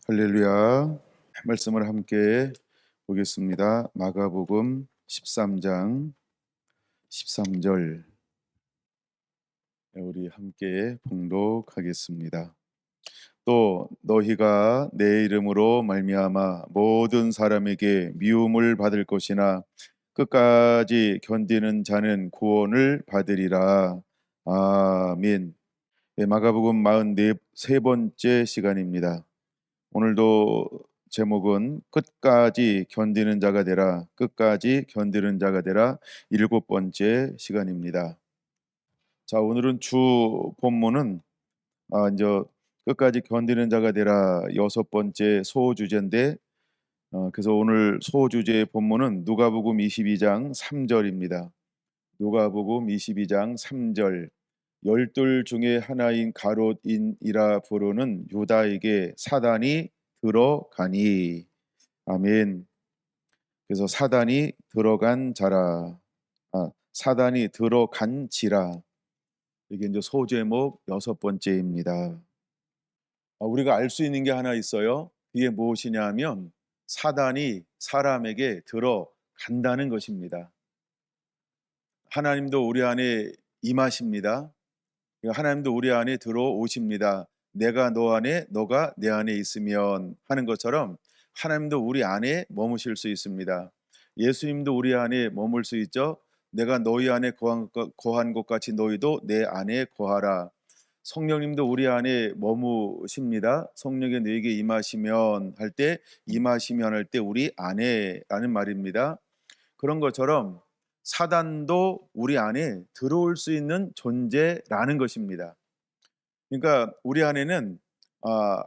할렐루야. 말씀을 함께 보겠습니다. 마가복음 13장 13절 우리 함께 봉독하겠습니다. 또 너희가 내 이름으로 말미암아 모든 사람에게 미움을 받을 것이나 끝까지 견디는 자는 구원을 받으리라. 아멘. 마가복음 43번째 시간입니다. 오늘도 제목은 끝까지 견디는 자가 되라, 끝까지 견디는 자가 되라, 7번째 시간입니다. 자, 오늘은 주 본문은 이제 끝까지 견디는 자가 되라 6번째 소주제인데, 그래서 오늘 소주제의 본문은 누가복음 22장 3절입니다. 누가복음 22장 3절. 열둘 중에 하나인 가롯인이라 부르는 유다에게 사단이 들어가니. 아멘. 그래서 사단이 들어간 자라. 사단이 들어간지라. 이게 이제 소제목 6번째입니다. 우리가 알 수 있는 게 하나 있어요. 이게 무엇이냐 하면 사단이 사람에게 들어간다는 것입니다. 하나님도 우리 안에 임하십니다. 하나님도 우리 안에 들어오십니다. 내가 너 안에, 너가 내 안에 있으면 하는 것처럼 하나님도 우리 안에 머무실 수 있습니다. 예수님도 우리 안에 머물 수 있죠. 내가 너희 안에 거한 것 같이 너희도 내 안에 거하라. 성령님도 우리 안에 머무십니다. 성령이 너에게 임하시면 할 때, 임하시면 할 때 우리 안에라는 말입니다. 그런 것처럼 사단도 우리 안에 들어올 수 있는 존재라는 것입니다. 그러니까 우리 안에는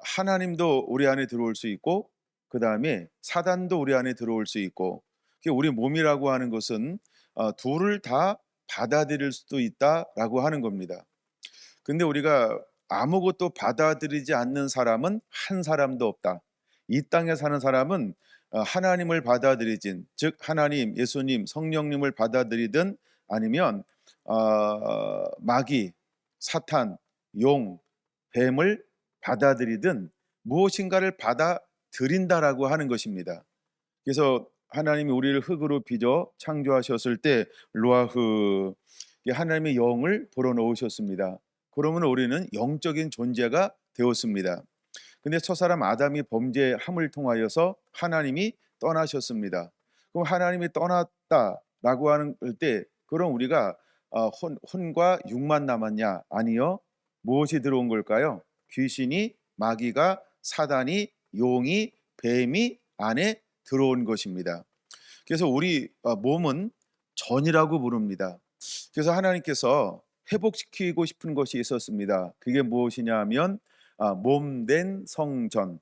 하나님도 우리 안에 들어올 수 있고, 그 다음에 사단도 우리 안에 들어올 수 있고, 우리 몸이라고 하는 것은 둘을 다 받아들일 수도 있다라고 하는 겁니다. 근데 우리가 아무것도 받아들이지 않는 사람은 한 사람도 없다. 이 땅에 사는 사람은 하나님을 받아들이진, 즉 하나님, 예수님, 성령님을 받아들이든 아니면 마귀, 사탄, 용, 뱀을 받아들이든 무엇인가를 받아들인다라고 하는 것입니다. 그래서 하나님이 우리를 흙으로 빚어 창조하셨을 때 루아흐, 하나님의 영을 불어넣으셨습니다. 그러면 우리는 영적인 존재가 되었습니다. 근데 첫사람 아담이 범죄함을 통하여서 하나님이 떠나셨습니다. 그럼 하나님이 떠났다라고 하는 때 그럼 우리가 혼과 육만 남았냐? 아니요. 무엇이 들어온 걸까요? 귀신이, 마귀가, 사단이, 용이, 뱀이 안에 들어온 것입니다. 그래서 우리 몸은 전이라고 부릅니다. 그래서 하나님께서 회복시키고 싶은 것이 있었습니다. 그게 무엇이냐 하면 몸된 성전.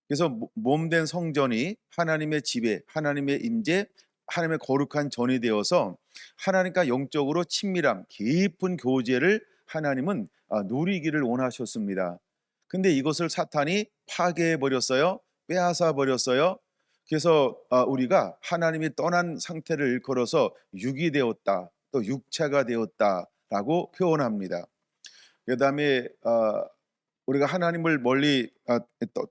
그래서 몸된 성전이 하나님의 지배, 하나님의 임재, 하나님의 거룩한 전이 되어서 하나님과 영적으로 친밀함, 깊은 교제를 하나님은 누리기를 원하셨습니다. 근데 이것을 사탄이 파괴해 버렸어요. 빼앗아 버렸어요. 그래서 우리가 하나님이 떠난 상태를 일컬어서 육이 되었다, 또 육체가 되었다라고 표현합니다. 그다음에 우리가 하나님을 멀리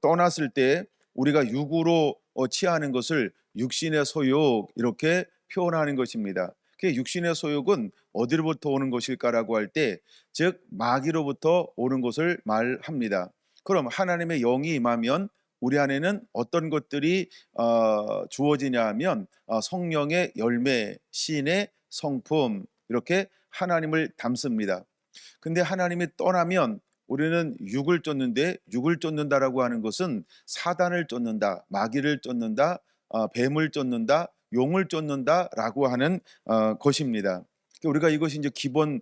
떠났을 때 우리가 육으로 취하는 것을 육신의 소욕 이렇게 표현하는 것입니다. 그 육신의 소욕은 어디로부터 오는 것일까라고 할 때, 즉 마귀로부터 오는 것을 말합니다. 그럼 하나님의 영이 임하면 우리 안에는 어떤 것들이 주어지냐 하면 성령의 열매, 신의 성품, 이렇게 하나님을 담습니다. 근데 하나님이 떠나면 우리는 육을 쫓는데, 육을 쫓는다라고 하는 것은 사단을 쫓는다, 마귀를 쫓는다, 뱀을 쫓는다, 용을 쫓는다라고 하는 것입니다. 우리가 이것이 이제 기본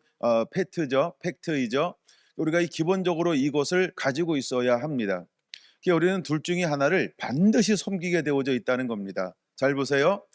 팩트이죠. 우리가 기본적으로 이것을 가지고 있어야 합니다. 우리는 둘 중에 하나를 반드시 섬기게 되어져 있다는 겁니다. 잘 보세요.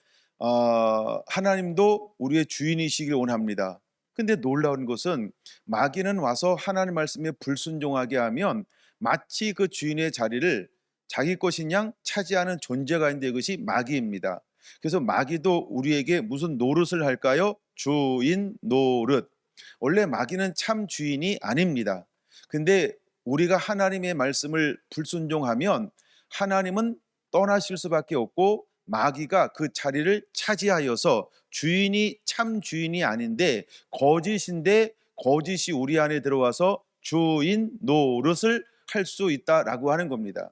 하나님도 우리의 주인이시길 원합니다. 근데 놀라운 것은 마귀는 와서 하나님 말씀에 불순종하게 하면 마치 그 주인의 자리를 자기 것인 양 차지하는 존재가 있는데, 이것이 마귀입니다. 그래서 마귀도 우리에게 무슨 노릇을 할까요? 주인 노릇. 원래 마귀는 참 주인이 아닙니다. 근데 우리가 하나님의 말씀을 불순종하면 하나님은 떠나실 수밖에 없고 마귀가 그 자리를 차지하여서 주인이 참 주인이 아닌데 거짓인데 거짓이 우리 안에 들어와서 주인 노릇을 할 수 있다라고 하는 겁니다.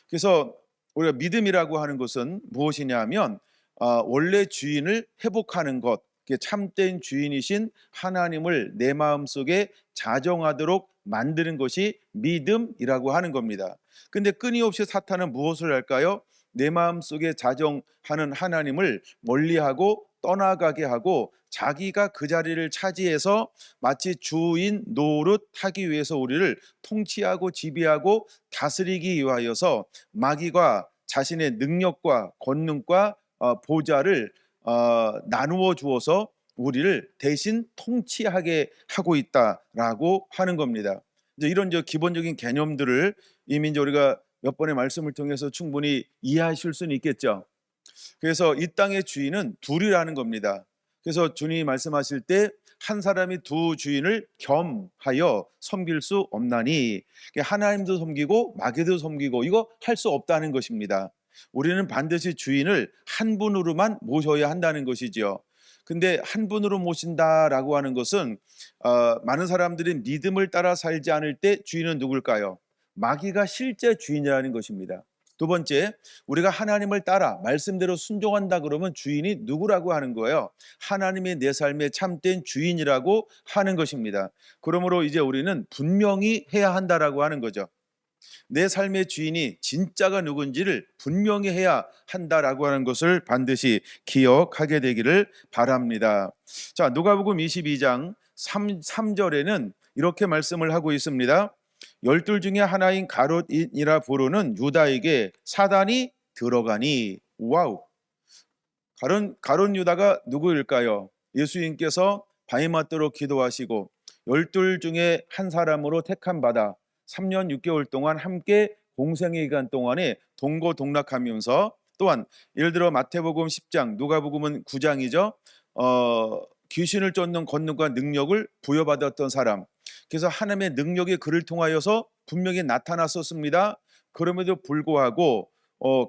그래서 우리가 믿음이라고 하는 것은 무엇이냐 하면 원래 주인을 회복하는 것, 참된 주인이신 하나님을 내 마음속에 자정하도록 만드는 것이 믿음이라고 하는 겁니다. 근데 끊임없이 사탄은 무엇을 할까요? 내 마음속에 자정하는 하나님을 멀리하고 떠나가게 하고 자기가 그 자리를 차지해서 마치 주인 노릇하기 위해서 우리를 통치하고 지배하고 다스리기 위하여서 마귀가 자신의 능력과 권능과 보좌를 나누어 주어서 우리를 대신 통치하게 하고 있다라고 하는 겁니다. 이제 이런 기본적인 개념들을 이미 이제 우리가 몇 번의 말씀을 통해서 충분히 이해하실 수는 있겠죠. 그래서 이 땅의 주인은 둘이라는 겁니다. 그래서 주님이 말씀하실 때 한 사람이 두 주인을 겸하여 섬길 수 없나니, 하나님도 섬기고 마귀도 섬기고 이거 할 수 없다는 것입니다. 우리는 반드시 주인을 한 분으로만 모셔야 한다는 것이지요. 근데 한 분으로 모신다라고 하는 것은 많은 사람들이 믿음을 따라 살지 않을 때 주인은 누굴까요? 마귀가 실제 주인이라는 것입니다. 두 번째, 우리가 하나님을 따라 말씀대로 순종한다 그러면 주인이 누구라고 하는 거예요? 하나님이 내 삶의 참된 주인이라고 하는 것입니다. 그러므로 이제 우리는 분명히 해야 한다라고 하는 거죠. 내 삶의 주인이 진짜가 누군지를 분명히 해야 한다라고 하는 것을 반드시 기억하게 되기를 바랍니다. 자, 누가복음 22장 3절에는 이렇게 말씀을 하고 있습니다. 열둘 중에 하나인 가롯이라 부르는 유다에게 사단이 들어가니. 와우. 가롯 유다가 누구일까요? 예수님께서 밤이 맞도록 기도하시고 열둘 중에 한 사람으로 택함 받아 3년 6개월 동안 함께 공생의 기간 동안에 동고동락하면서, 또한 예를 들어 마태복음 10장, 누가복음은 9장이죠. 귀신을 쫓는 권능과 능력을 부여받았던 사람. 그래서 하나님의 능력이 그를 통하여서 분명히 나타났었습니다. 그럼에도 불구하고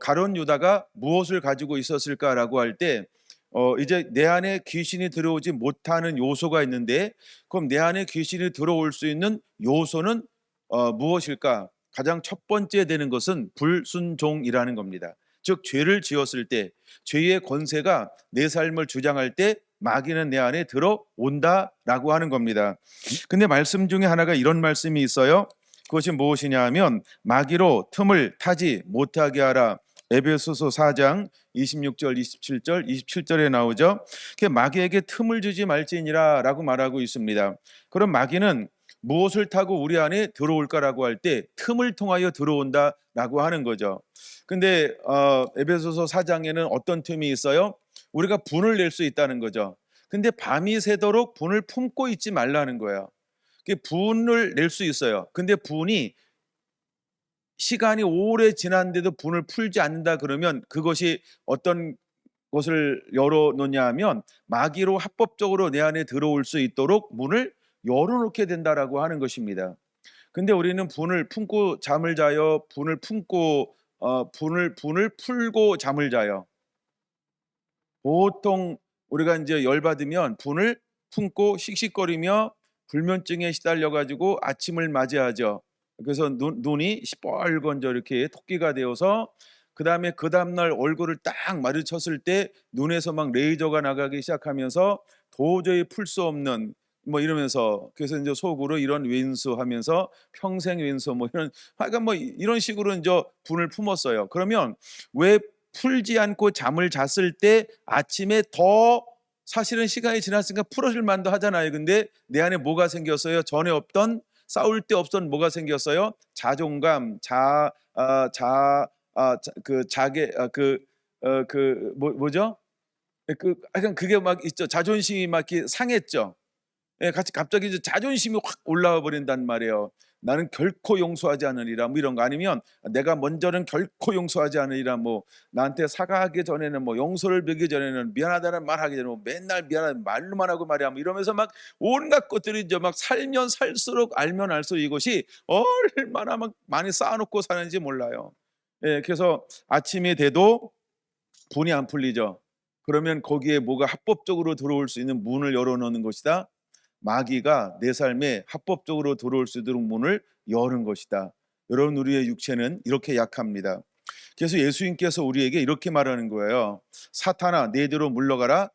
가룟 유다가 무엇을 가지고 있었을까라고 할 때 이제 내 안에 귀신이 들어오지 못하는 요소가 있는데, 그럼 내 안에 귀신이 들어올 수 있는 요소는 무엇일까? 가장 첫 번째 되는 것은 불순종이라는 겁니다. 즉 죄를 지었을 때, 죄의 권세가 내 삶을 주장할 때 마귀는 내 안에 들어온다라고 하는 겁니다. 근데 말씀 중에 하나가 이런 말씀이 있어요. 그것이 무엇이냐 하면 마귀로 틈을 타지 못하게 하라. 에베소서 4장 26절 27절에 나오죠. 마귀에게 틈을 주지 말지니라 라고 말하고 있습니다. 그럼 마귀는 무엇을 타고 우리 안에 들어올까라고 할 때 틈을 통하여 들어온다라고 하는 거죠. 근데 에베소서 4장에는 어떤 틈이 있어요? 우리가 분을 낼 수 있다는 거죠. 근데 밤이 새도록 분을 품고 있지 말라는 거예요. 분을 낼 수 있어요. 근데 분이 시간이 오래 지났는데도 분을 풀지 않는다 그러면 그것이 어떤 것을 열어놓냐 하면 마귀로 합법적으로 내 안에 들어올 수 있도록 문을 열어놓게 된다라고 하는 것입니다. 근데 우리는 분을 품고 잠을 자요. 분을 품고 분을 풀고 잠을 자요. 보통 우리가 이제 열받으면 분을 품고 씩씩거리며 불면증에 시달려 가지고 아침을 맞이하죠. 그래서 눈이 시뻘건 이렇게 토끼가 되어서 그다음에 그 다음날 얼굴을 딱 마주쳤을 때 눈에서 막 레이저가 나가기 시작하면서 도저히 풀 수 없는 뭐 이러면서, 그래서 이제 속으로 이런 왼수하면서 평생 왼수 뭐 이런, 하여간 뭐 이런 식으로 이제 분을 품었어요. 그러면 왜 풀지 않고 잠을 잤을 때 아침에 더 사실은 시간이 지났으니까 풀어질 만도 하잖아요. 근데 내 안에 뭐가 생겼어요? 전에 없던, 싸울 때 없던 뭐가 생겼어요? 자존감, 그 자괴, 뭐죠? 하여간 그게 막 있죠. 자존심이 막 이렇게 상했죠. 예, 같이 갑자기 이제 자존심이 확 올라와 버린단 말이에요. 나는 결코 용서하지 않으리라, 뭐 이런 거. 아니면 내가 먼저는 결코 용서하지 않으리라, 뭐 나한테 사과하기 전에는, 뭐 용서를 빌기 전에는 미안하다는 말하기 전에 뭐 맨날 미안한 말로만 하고 말이야, 뭐 이러면서 막 온갖 것들이 이제 막 살면 살수록 알면 알수록 이것이 얼마나 막 많이 쌓아놓고 사는지 몰라요. 예, 그래서 아침이 돼도 분이 안 풀리죠. 그러면 거기에 뭐가 합법적으로 들어올 수 있는 문을 열어 놓는 것이다. 마귀가 내 삶에 합법적으로 들어올 수 있도록 문을 여는 것이다. 여러분, 우리의 육체는 이렇게 약합니다. 그래서 예수님께서 우리에게 이렇게 말하는 거예요. 사탄아, 내 뒤로 물러가라.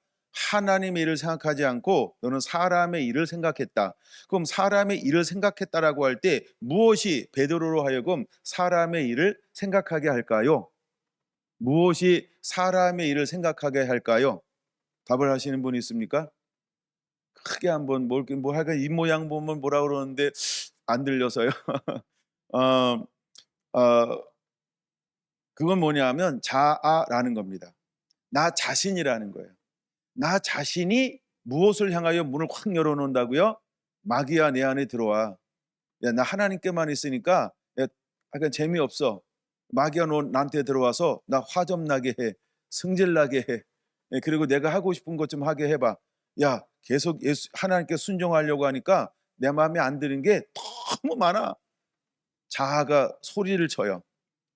하나님의 일을 생각하지 않고 너는 사람의 일을 생각했다. 그럼 사람의 일을 생각했다라고 할 때 무엇이 베드로로 하여금 사람의 일을 생각하게 할까요? 무엇이 사람의 일을 생각하게 할까요? 답을 하시는 분이 있습니까? 크게 한번 뭐 하여간 입 모양 보면 뭐라 그러는데 안 들려서요. 어, 어, 그건 뭐냐면 자아라는 겁니다. 나 자신이라는 거예요. 나 자신이 무엇을 향하여 문을 확 열어놓는다고요? 마귀야, 내 안에 들어와. 야, 나 하나님께만 있으니까 야, 약간 재미없어. 마귀야, 너 나한테 들어와서 나 화 좀 나게 해. 승질 나게 해. 예, 그리고 내가 하고 싶은 것 좀 하게 해봐. 야, 계속 하나님께 순종하려고 하니까 내 마음에 안 드는 게 너무 많아. 자아가 소리를 쳐요.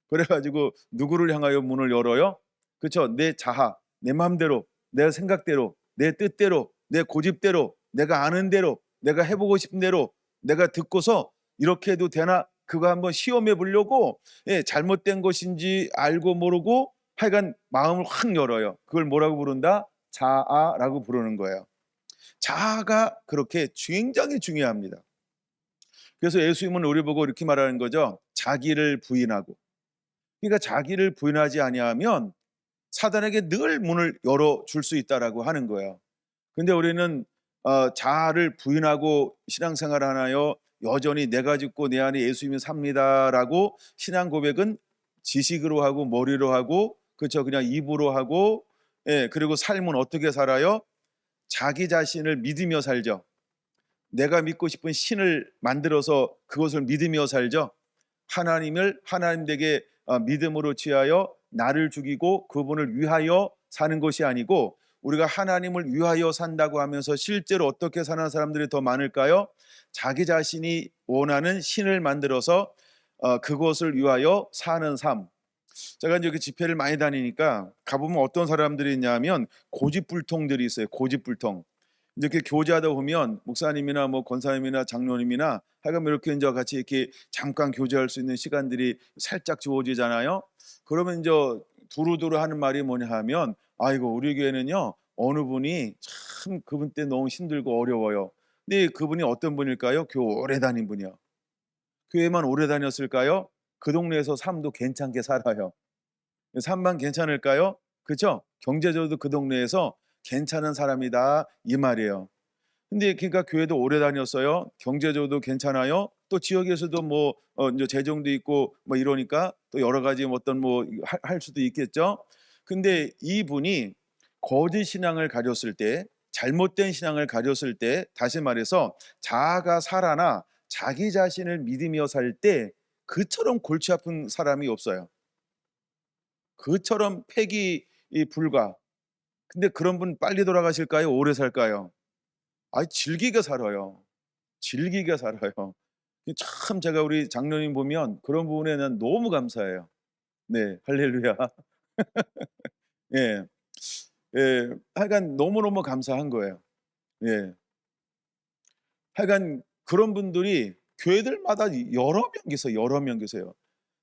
그래가지고 누구를 향하여 문을 열어요? 그렇죠? 내 자아, 내 마음대로, 내 생각대로, 내 뜻대로, 내 고집대로, 내가 아는 대로, 내가 해보고 싶은 대로, 내가 듣고서 이렇게 해도 되나? 그거 한번 시험해 보려고, 예, 잘못된 것인지 알고 모르고 하여간 마음을 확 열어요. 그걸 뭐라고 부른다? 자아라고 부르는 거예요. 자아가 그렇게 굉장히 중요합니다. 그래서 예수님은 우리 보고 이렇게 말하는 거죠. 자기를 부인하고. 그러니까 자기를 부인하지 아니하면 사단에게 늘 문을 열어줄 수 있다라고 하는 거예요. 근데 우리는 자아를 부인하고 신앙생활 하나요? 여전히 내가 죽고 내 안에 예수님이 삽니다라고 신앙 고백은 지식으로 하고 머리로 하고, 그렇죠? 그냥 입으로 하고, 예, 그리고 삶은 어떻게 살아요? 자기 자신을 믿으며 살죠. 내가 믿고 싶은 신을 만들어서 그것을 믿으며 살죠. 하나님을 하나님 에게 믿음으로 취하여 나를 죽이고 그분을 위하여 사는 것이 아니고, 우리가 하나님을 위하여 산다고 하면서 실제로 어떻게 사는 사람들이 더 많을까요? 자기 자신이 원하는 신을 만들어서 그것을 위하여 사는 삶. 제가 이제 집회를 많이 다니니까 가보면 어떤 사람들이 있냐면 고집불통들이 있어요. 고집불통. 이렇게 교제하다 보면 목사님이나 뭐 권사님이나 장로님이나 하여간 이렇게 이제 같이 이렇게 잠깐 교제할 수 있는 시간들이 살짝 주어지잖아요. 그러면 이제 두루두루 하는 말이 뭐냐 하면, 아이고 우리 교회는요 어느 분이 참 그분 때 너무 힘들고 어려워요. 근데 그분이 어떤 분일까요? 교회 오래 다닌 분이요. 교회만 오래 다녔을까요? 그 동네에서 삶도 괜찮게 살아요. 삶만 괜찮을까요? 그렇죠? 경제적으로도 그 동네에서 괜찮은 사람이다 이 말이에요. 근데 그러니까 교회도 오래 다녔어요. 경제적으로도 괜찮아요. 또 지역에서도 뭐 이제 재정도 있고 뭐 이러니까 또 여러 가지 어떤 뭐 할 수도 있겠죠. 근데 이분이 거짓 신앙을 가졌을 때, 잘못된 신앙을 가졌을 때, 다시 말해서 자아가 살아나 자기 자신을 믿으며 살 때 그처럼 골치 아픈 사람이 없어요. 그처럼 패기 불가. 근데 그런 분 빨리 돌아가실까요? 오래 살까요? 아이, 즐기게 살아요. 즐기게 살아요. 참 제가 우리 장로님 보면 그런 부분에 난 너무 감사해요. 네. 할렐루야. 예. 예. 하여간 너무너무 감사한 거예요. 예. 하여간 그런 분들이 교회들마다 여러 명 계세요. 여러 명 계세요.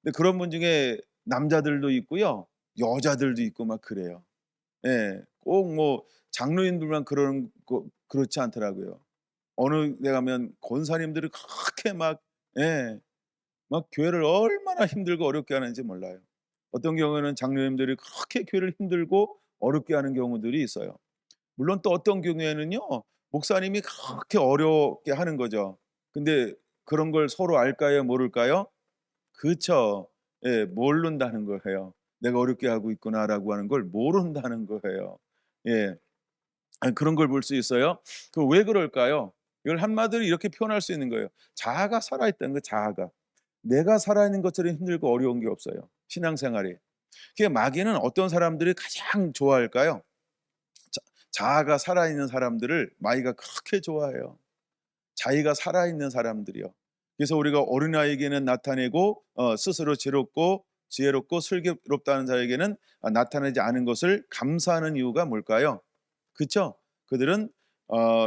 근데 그런 분 중에 남자들도 있고요. 여자들도 있고 막 그래요. 예. 꼭 뭐 장로님들만 그런 거 그렇지 않더라고요. 어느 데 가면 권사님들이 그렇게 막, 예, 막 교회를 얼마나 힘들고 어렵게 하는지 몰라요. 어떤 경우에는 장로님들이 그렇게 교회를 힘들고 어렵게 하는 경우들이 있어요. 물론 또 어떤 경우에는요, 목사님이 그렇게 어렵게 하는 거죠. 근데 그런 걸 서로 알까요? 모를까요? 그쵸. 예, 모른다는 거예요. '내가 어렵게 하고 있구나.'라고 하는 걸 모른다는 거예요. 예. 그런 걸 볼 수 있어요. 그 왜 그럴까요? 이걸 한마디로 이렇게 표현할 수 있는 거예요. 자아가 살아있다는 거, 자아가. 내가 살아있는 것처럼 힘들고 어려운 게 없어요, 신앙생활이. 그게 마귀는 어떤 사람들이 가장 좋아할까요? 자 자아가 살아있는 사람들을 마귀가 그렇게 좋아해요. 자기가 살아있는 사람들이요. 그래서 우리가 어린아이에게는 나타내고 스스로 즐겁고 지혜롭고 슬기롭다는 자에게는 나타나지 않은 것을 감사하는 이유가 뭘까요? 그렇죠? 그들은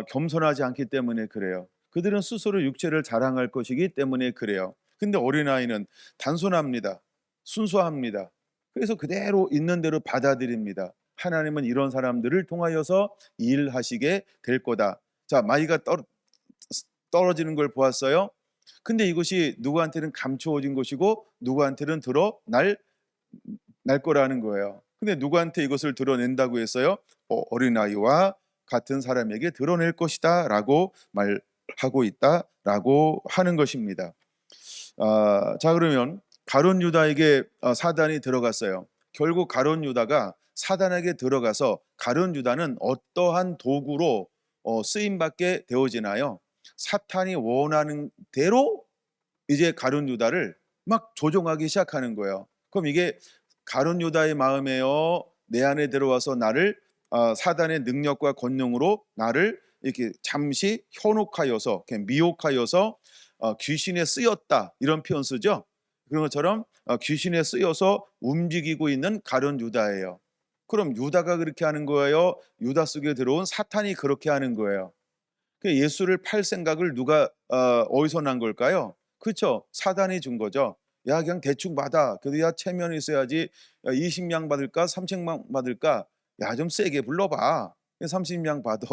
겸손하지 않기 때문에 그래요. 그들은 스스로 육체를 자랑할 것이기 때문에 그래요. 근데 어린아이는 단순합니다. 순수합니다. 그래서 그대로 있는 대로 받아들입니다. 하나님은 이런 사람들을 통하여서 일하시게 될 거다. 자, 마이가 떨어지는 걸 보았어요. 근데 이것이 누구한테는 감추어진 것이고 누구한테는 날 거라는 거예요. 근데 누구한테 이것을 드러낸다고 했어요? 어린아이와 같은 사람에게 드러낼 것이다 라고 말하고 있다라고 하는 것입니다. 자, 그러면 가룟 유다에게 사단이 들어갔어요. 결국 가룟 유다가 사단에게 들어가서 가룟 유다는 어떠한 도구로 쓰임받게 되어지나요? 사탄이 원하는 대로 이제 가룟 유다를 막 조종하기 시작하는 거예요. 그럼 이게 가룟 유다의 마음에요, 내 안에 들어와서 나를 사단의 능력과 권능으로 나를 이렇게 잠시 현혹하여서, 미혹하여서 귀신에 쓰였다, 이런 표현 쓰죠. 그런 것처럼 귀신에 쓰여서 움직이고 있는 가룟 유다예요. 그럼 유다가 그렇게 하는 거예요? 유다 속에 들어온 사탄이 그렇게 하는 거예요? 예수를 팔 생각을 누가 어디서 난 걸까요? 그렇죠. 사단이 준 거죠. 야, 그냥 대충 받아. 그래도 야, 체면이 있어야지. 야, 20냥 받을까? 30냥 받을까? 야, 좀 세게 불러봐. 30냥 받아.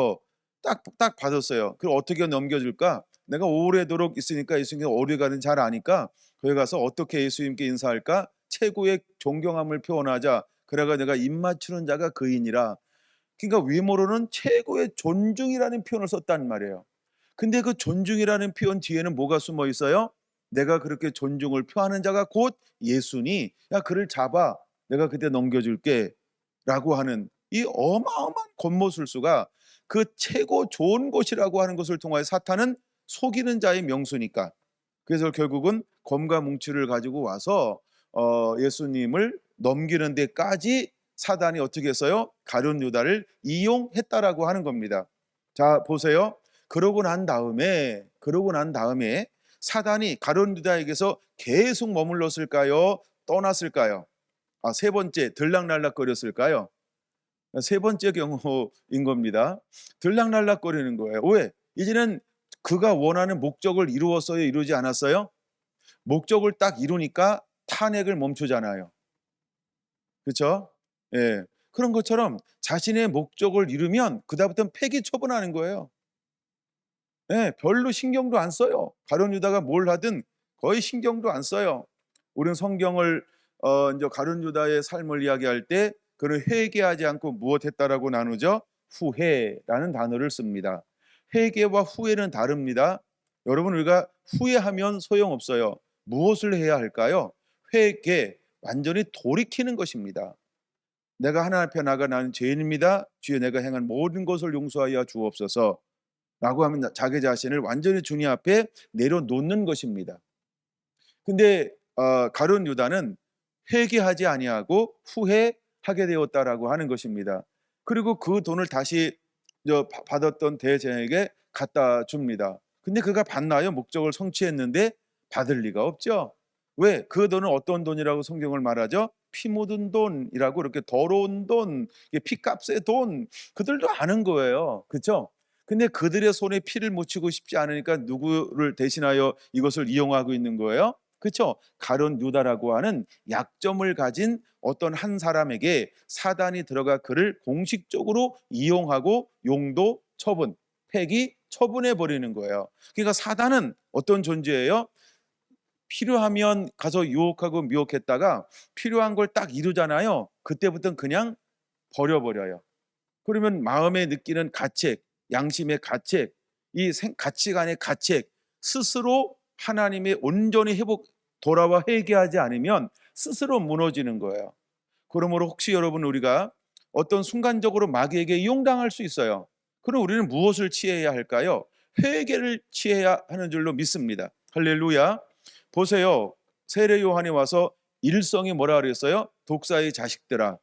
딱 받았어요. 그럼 어떻게 넘겨줄까? 내가 오래도록 있으니까 예수님께 어디 가든 잘 아니까 거기 가서 어떻게 예수님께 인사할까? 최고의 존경함을 표현하자. 그래가 내가 입 맞추는 자가 그이니라. 그러니까 외모로는 최고의 존중이라는 표현을 썼단 말이에요. 근데 그 존중이라는 표현 뒤에는 뭐가 숨어 있어요? 내가 그렇게 존중을 표하는 자가 곧 예수니, 야, 그를 잡아, 내가 그때 넘겨줄게 라고 하는 이 어마어마한 권모술수가 그 최고 좋은 곳이라고 하는 것을 통하여 사탄은 속이는 자의 명수니까, 그래서 결국은 검과 뭉치를 가지고 와서 예수님을 넘기는 데까지 사단이 어떻게 했어요? 가룟 유다를 이용했다라고 하는 겁니다. 자, 보세요. 그러고 난 다음에 사단이 가룟 유다에게서 계속 머물렀을까요? 떠났을까요? 세 번째, 들락날락거렸을까요? 세 번째 경우인 겁니다. 들락날락거리는 거예요. 왜? 이제는 그가 원하는 목적을 이루었어요? 이루지 않았어요? 목적을 딱 이루니까 탄핵을 멈추잖아요. 그렇죠? 예. 그런 것처럼 자신의 목적을 이루면 그다음부터는 폐기 처분하는 거예요. 예. 별로 신경도 안 써요. 가룟 유다가 뭘 하든 거의 신경도 안 써요. 우리는 성경을 인제 가룟 유다의 삶을 이야기할 때 그는 회개하지 않고 무엇했다라고 나누죠? 후회라는 단어를 씁니다. 회개와 후회는 다릅니다. 여러분, 우리가 후회하면 소용없어요. 무엇을 해야 할까요? 회개, 완전히 돌이키는 것입니다. 내가 하나님 앞에 나가 나는 죄인입니다. 주여, 내가 행한 모든 것을 용서하여 주옵소서 라고 하면 자기 자신을 완전히 주님 앞에 내려놓는 것입니다. 근데 가룟 유다는 회개하지 아니하고 후회하게 되었다라고 하는 것입니다. 그리고 그 돈을 다시 받았던 대제에게 갖다 줍니다. 근데 그가 받나요? 목적을 성취했는데 받을 리가 없죠. 왜? 그 돈은 어떤 돈이라고 성경을 말하죠? 피 묻은 돈이라고, 이렇게 더러운 돈, 피값의 돈, 그들도 아는 거예요. 그렇죠? 근데 그들의 손에 피를 묻히고 싶지 않으니까 누구를 대신하여 이것을 이용하고 있는 거예요? 그렇죠? 가룟 유다라고 하는 약점을 가진 어떤 한 사람에게 사단이 들어가 그를 공식적으로 이용하고 용도 처분, 폐기 처분해 버리는 거예요. 그러니까 사단은 어떤 존재예요? 필요하면 가서 유혹하고 미혹했다가 필요한 걸 딱 이루잖아요. 그때부터는 그냥 버려버려요. 그러면 마음에 느끼는 가책, 양심의 가책, 가치관의 가책, 스스로 하나님의 온전히 돌아와 회개하지 않으면 스스로 무너지는 거예요. 그러므로 혹시 여러분, 우리가 어떤 순간적으로 마귀에게 이용당할 수 있어요. 그럼 우리는 무엇을 취해야 할까요? 회개를 취해야 하는 줄로 믿습니다. 할렐루야. 보세요. 세례 요한이 와서 일성이 뭐라 그랬어요? 독사의 자식들아.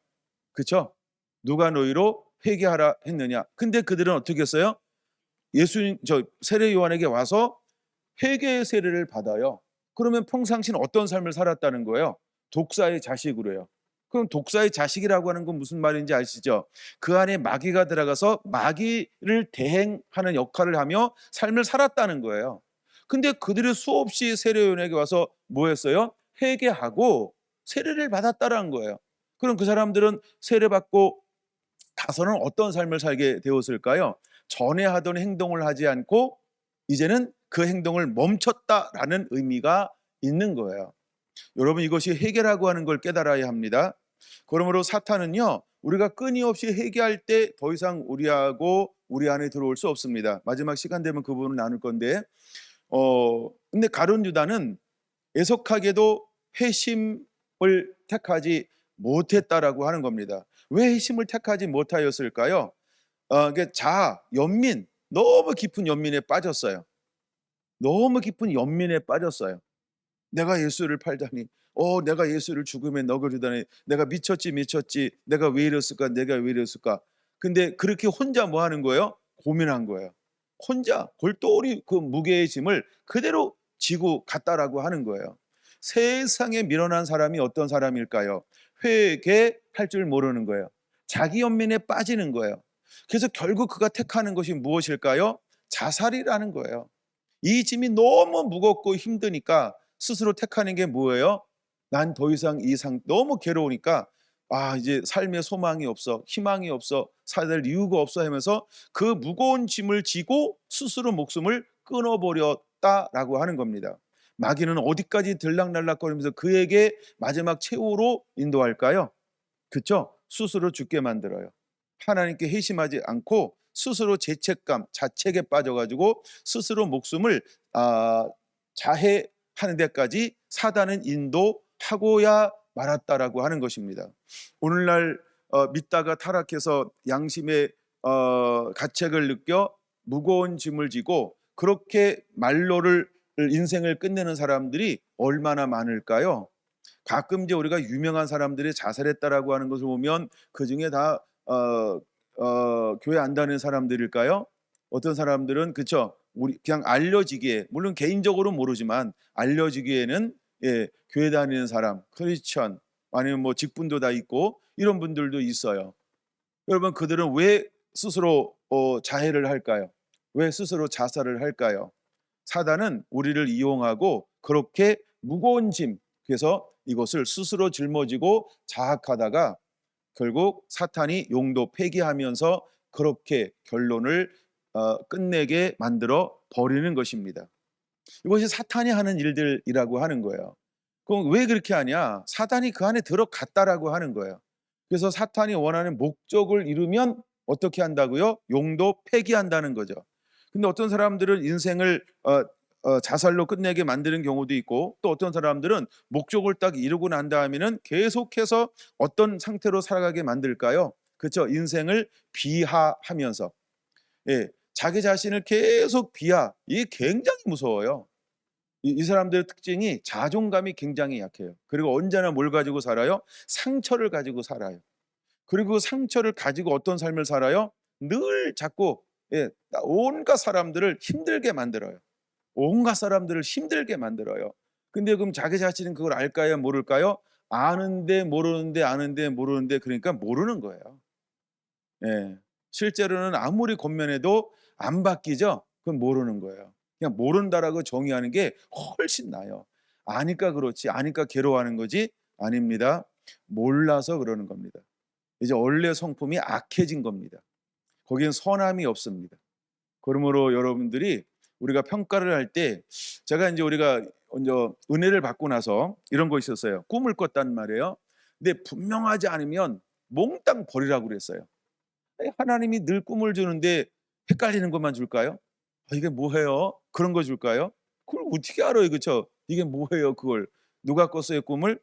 그렇죠? 누가 너희로 회개하라 했느냐? 근데 그들은 어떻게 했어요? 세례 요한에게 와서 회개의 세례를 받아요. 그러면 평상시는 어떤 삶을 살았다는 거예요? 독사의 자식으로 해요. 그럼 독사의 자식이라고 하는 건 무슨 말인지 아시죠? 그 안에 마귀가 들어가서 마귀를 대행하는 역할을 하며 삶을 살았다는 거예요. 근데 그들이 수없이 세례요원에게 와서 뭐 했어요? 회개하고 세례를 받았다라는 거예요. 그럼 그 사람들은 세례받고 가서는 어떤 삶을 살게 되었을까요? 전에 하던 행동을 하지 않고 이제는 그 행동을 멈췄다라는 의미가 있는 거예요. 여러분, 이것이 회개라고 하는 걸 깨달아야 합니다. 그러므로 사탄은요, 우리가 끊임없이 회개할 때 더 이상 우리하고 우리 안에 들어올 수 없습니다. 마지막 시간 되면 그 부분을 나눌 건데, 근데 가룟 유다는 애석하게도 회심을 택하지 못했다라고 하는 겁니다. 왜 회심을 택하지 못하였을까요? 연민, 너무 깊은 연민에 빠졌어요. 너무 깊은 연민에 빠졌어요. 내가 예수를 팔다니, 내가 예수를 죽음에 넣으려다니, 내가 미쳤지, 내가 왜 이랬을까, 내가 왜 이랬을까. 근데 그렇게 혼자 뭐 하는 거예요? 고민한 거예요. 혼자 골똘히 그 무게의 짐을 그대로 지고 갔다라고 하는 거예요. 세상에 밀어난 사람이 어떤 사람일까요? 회개할 줄 모르는 거예요. 자기 연민에 빠지는 거예요. 그래서 결국 그가 택하는 것이 무엇일까요? 자살이라는 거예요. 이 짐이 너무 무겁고 힘드니까 스스로 택하는 게 뭐예요? 난 더 이상 너무 괴로우니까 이제 삶에 소망이 없어, 희망이 없어, 살될 이유가 없어 하면서 그 무거운 짐을 지고 스스로 목숨을 끊어버렸다라고 하는 겁니다. 마귀는 어디까지 들락날락거리면서 그에게 마지막 최후로 인도할까요? 그렇죠? 스스로 죽게 만들어요. 하나님께 회심하지 않고 스스로 죄책감, 자책에 빠져가지고 스스로 목숨을 자해하는 데까지 사단은 인도하고야 말았다라고 하는 것입니다. 오늘날 믿다가 타락해서 양심의 가책을 느껴 무거운 짐을 지고 그렇게 말로를 인생을 끝내는 사람들이 얼마나 많을까요? 가끔 이제 우리가 유명한 사람들이 자살했다라고 하는 것을 보면 그 중에 다 교회 안 다니는 사람들일까요? 어떤 사람들은 그쵸? 우리 그냥 알려지기에, 물론 개인적으로 모르지만 알려지기에는 교회 다니는 사람, 크리스천 아니면 뭐 직분도 다 있고 이런 분들도 있어요. 여러분, 그들은 왜 스스로 자해를 할까요? 왜 스스로 자살을 할까요? 사단은 우리를 이용하고 그렇게 무거운 짐, 그래서 이것을 스스로 짊어지고 자학하다가 결국 사탄이 용도 폐기하면서 그렇게 결론을 끝내게 만들어 버리는 것입니다. 이것이 사탄이 하는 일들이라고 하는 거예요. 그럼 왜 그렇게 하냐? 사탄이 그 안에 들어갔다라고 하는 거예요. 그래서 사탄이 원하는 목적을 이루면 어떻게 한다고요? 용도 폐기한다는 거죠. 근데 어떤 사람들은 인생을 자살로 끝내게 만드는 경우도 있고, 또 어떤 사람들은 목적을 딱 이루고 난 다음에는 계속해서 어떤 상태로 살아가게 만들까요? 그렇죠? 인생을 비하하면서, 자기 자신을 계속 이게 굉장히 무서워요. 이 사람들의 특징이 자존감이 굉장히 약해요. 그리고 언제나 뭘 가지고 살아요? 상처를 가지고 살아요. 그리고 그 상처를 가지고 어떤 삶을 살아요? 늘 자꾸 온갖 사람들을 힘들게 만들어요. 온갖 사람들을 힘들게 만들어요. 근데 그럼 자기 자신은 그걸 알까요? 모를까요? 아는데 모르는데 아는데 모르는데, 그러니까 모르는 거예요. 실제로는 아무리 권면해도 안 바뀌죠? 그건 모르는 거예요. 그냥 모른다라고 정의하는 게 훨씬 나아요. 아니까 그렇지, 아니까 괴로워하는 거지? 아닙니다. 몰라서 그러는 겁니다. 이제 원래 성품이 악해진 겁니다. 거기엔 선함이 없습니다. 그러므로 여러분들이 우리가 평가를 할 때, 제가 이제 우리가 먼저 은혜를 받고 나서 이런 거 있었어요. 꿈을 꿨단 말이에요. 근데 분명하지 않으면 몽땅 버리라고 그랬어요. 하나님이 늘 꿈을 주는데 헷갈리는 것만 줄까요? 이게 뭐예요? 그런 거 줄까요? 그걸 어떻게 알아요, 그렇죠? 이게 뭐예요, 그걸? 누가 꿨어요, 꿈을?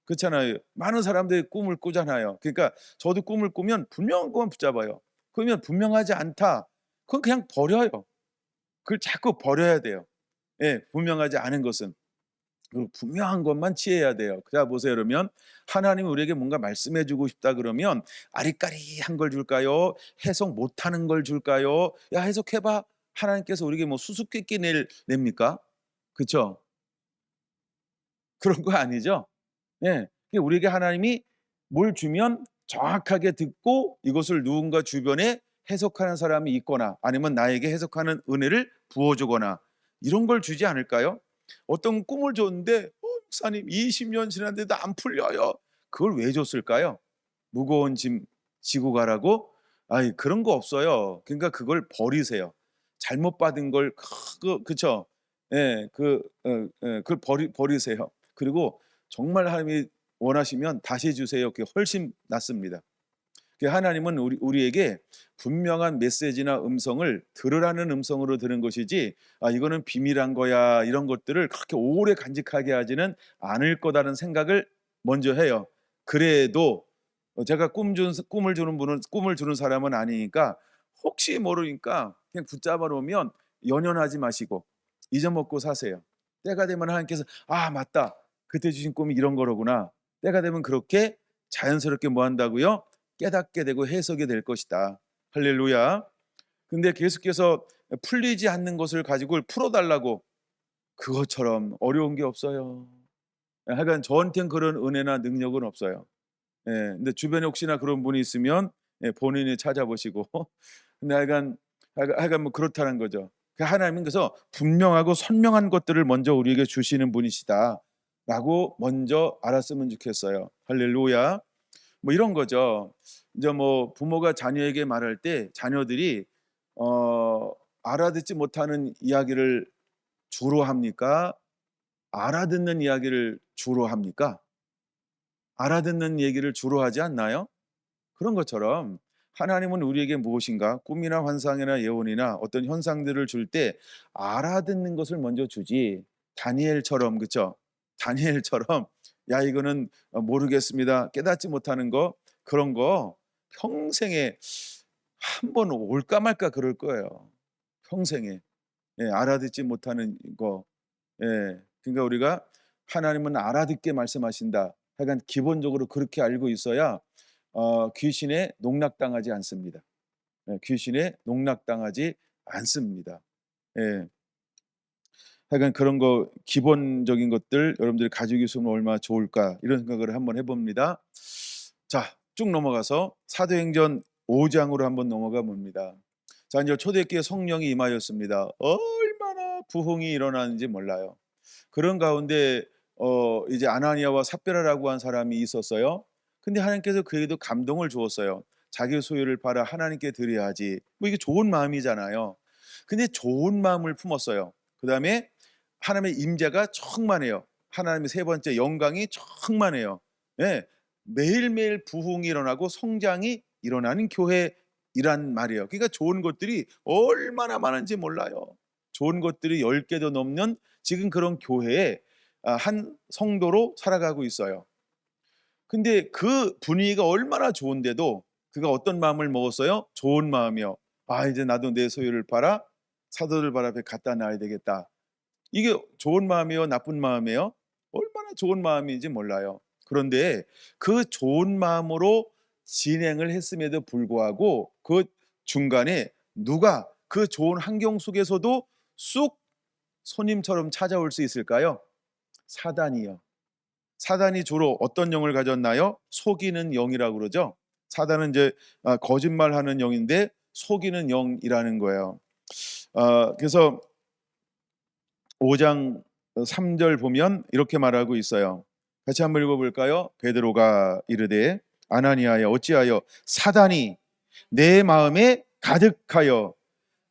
그렇잖아요. 많은 사람들이 꿈을 꾸잖아요. 그러니까 저도 꿈을 꾸면 분명한 것만 붙잡아요. 그러면 분명하지 않다, 그건 그냥 버려요. 그걸 자꾸 버려야 돼요. 분명하지 않은 것은. 그리고 분명한 것만 취해야 돼요. 자, 보세요. 그러면 하나님이 우리에게 뭔가 말씀해 주고 싶다 그러면 아리까리한 걸 줄까요? 해석 못하는 걸 줄까요? 야, 해석해봐. 하나님께서 우리에게 뭐 수수께끼 냅니까? 그렇죠? 그런 거 아니죠? 예. 우리에게 하나님이 뭘 주면 정확하게 듣고 이것을 누군가 주변에 해석하는 사람이 있거나 아니면 나에게 해석하는 은혜를 부어 주거나 이런 걸 주지 않을까요? 어떤 꿈을 줬는데 목사님 20년 지났는데도 안 풀려요. 그걸 왜 줬을까요? 무거운 짐 지고 가라고? 아이 그런 거 없어요. 그러니까 그걸 버리세요. 잘못 받은 걸 그쵸? 예. 그걸 버리세요. 그리고 정말 하나님이 원하시면 다시 주세요. 그게 훨씬 낫습니다. 하나님은 우리에게 분명한 메시지나 음성을 들으라는 음성으로 들은 것이지 이거는 비밀한 거야 이런 것들을 그렇게 오래 간직하게 하지는 않을 거다는 생각을 먼저 해요. 그래도 제가 꿈을 주는 분은 꿈을 주는 사람은 아니니까 혹시 모르니까 그냥 붙잡아 놓으면 연연하지 마시고 잊어먹고 사세요. 때가 되면 하나님께서 맞다. 그때 주신 꿈이 이런 거로구나. 때가 되면 그렇게 자연스럽게 뭐 한다고요? 깨닫게 되고 해석이 될 것이다. 할렐루야. 근데 계속해서 풀리지 않는 것을 가지고 풀어 달라고 그것처럼 어려운 게 없어요. 하여간 저한테는 그런 은혜나 능력은 없어요. 예. 근데 주변에 혹시나 그런 분이 있으면 본인이 찾아보시고 근데 하여간 뭐 그렇다는 거죠. 하나님은 그래서 분명하고 선명한 것들을 먼저 우리에게 주시는 분이시다라고 먼저 알았으면 좋겠어요. 할렐루야. 뭐 이런 거죠. 이제 뭐 부모가 자녀에게 말할 때 자녀들이 어 알아듣지 못하는 이야기를 주로 합니까? 알아듣는 이야기를 주로 합니까? 알아듣는 얘기를 주로 하지 않나요? 그런 것처럼 하나님은 우리에게 무엇인가 꿈이나 환상이나 예언이나 어떤 현상들을 줄 때 알아듣는 것을 먼저 주지. 다니엘처럼 그쵸? 다니엘처럼 야 이거는 모르겠습니다. 깨닫지 못하는 거 그런 거 평생에 한 번 올까 말까 그럴 거예요. 평생에. 예, 알아듣지 못하는 거. 예. 그러니까 우리가 하나님은 알아듣게 말씀하신다. 하여간 기본적으로 그렇게 알고 있어야 귀신에 농락당하지 않습니다. 예, 귀신에 농락당하지 않습니다. 예. 하여간 그런 거 기본적인 것들 여러분들이 가지고 있으면 얼마나 좋을까 이런 생각을 한번 해 봅니다. 자, 쭉 넘어가서 사도행전 5 장으로 한번 넘어가 봅니다. 자, 이제 초대교회 성령이 임하였습니다. 얼마나 부흥이 일어나는지 몰라요. 그런 가운데 이제 아나니아와 삽비라라고 한 사람이 있었어요. 근데 하나님께서 그에게도 감동을 주었어요. 자기 소유를 팔아 하나님께 드려야지. 뭐 이게 좋은 마음이잖아요. 근데 좋은 마음을 품었어요. 그다음에 하나님의 임재가 충만해요. 하나님의 세 번째 영광이 충만해요. 예. 매일매일 부흥이 일어나고 성장이 일어나는 교회이란 말이에요. 그러니까 좋은 것들이 얼마나 많은지 몰라요. 좋은 것들이 10개도 넘는 지금 그런 교회에 한 성도로 살아가고 있어요. 근데 그 분위기가 얼마나 좋은데도 그가 어떤 마음을 먹었어요? 좋은 마음이요. 이제 나도 내 소유를 팔아 사도들 발 앞에 갖다 놔야 되겠다. 이게 좋은 마음이에요? 나쁜 마음이에요? 얼마나 좋은 마음인지 몰라요. 그런데 그 좋은 마음으로 진행을 했음에도 불구하고 그 중간에 누가 그 좋은 환경 속에서도 쑥 손님처럼 찾아올 수 있을까요? 사단이요. 사단이 주로 어떤 영을 가졌나요? 속이는 영이라고 그러죠. 사단은 이제 거짓말하는 영인데 속이는 영이라는 거예요. 그래서 5장 3절 보면 이렇게 말하고 있어요. 같이 한번 읽어볼까요? 베드로가 이르되 아나니아야 어찌하여 사단이 내 마음에 가득하여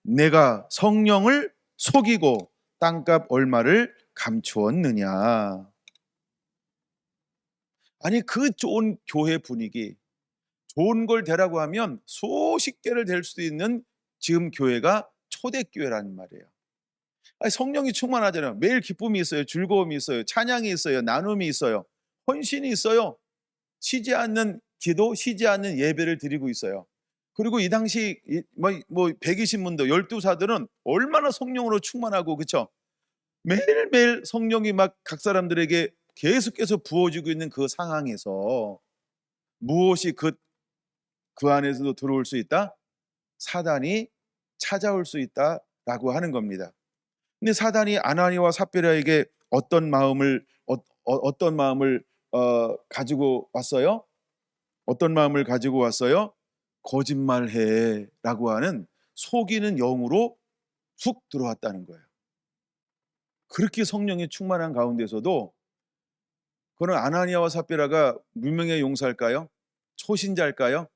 내가 성령을 속이고 땅값 얼마를 감추었느냐. 아니 그 좋은 교회 분위기 좋은 걸 되라고 하면 수십 개를 될 수도 있는 지금 교회가 초대교회라는 말이에요. 아니 성령이 충만하잖아요. 매일 기쁨이 있어요. 즐거움이 있어요. 찬양이 있어요. 나눔이 있어요. 헌신이 있어요. 쉬지 않는 기도, 쉬지 않는 예배를 드리고 있어요. 그리고 이 당시 120문도 12사들은 얼마나 성령으로 충만하고 그쵸? 매일매일 성령이 막 각 사람들에게 계속해서 부어지고 있는 그 상황에서 무엇이 그 안에서도 들어올 수 있다? 사단이 찾아올 수 있다라고 하는 겁니다. 근데 사단이 아나니와 삽비라에게 어떤 마음을 가지고 왔어요? 어떤 마음을 가지고 왔어요? 거짓말해라고 하는 속이는 영으로 훅 들어왔다는 거예요. 그렇게 성령이 충만한 가운데서도 그는 아나니아와 삽비라가 무명의 용사일까요? 초신자일까요?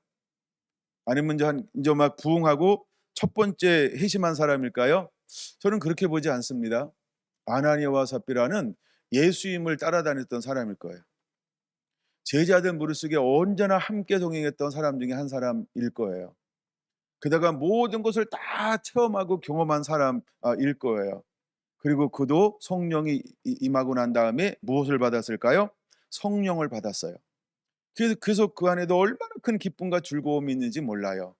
아니면 이제 막 부흥하고 첫 번째 회심한 사람일까요? 저는 그렇게 보지 않습니다. 아나니아와 삽비라는 예수님을 따라다녔던 사람일 거예요. 제자들 무리 속에 언제나 함께 동행했던 사람 중에 한 사람일 거예요. 게다가 모든 것을 다 체험하고 경험한 사람일 거예요. 그리고 그도 성령이 임하고 난 다음에 무엇을 받았을까요? 성령을 받았어요. 그래서 그 안에도 얼마나 큰 기쁨과 즐거움이 있는지 몰라요.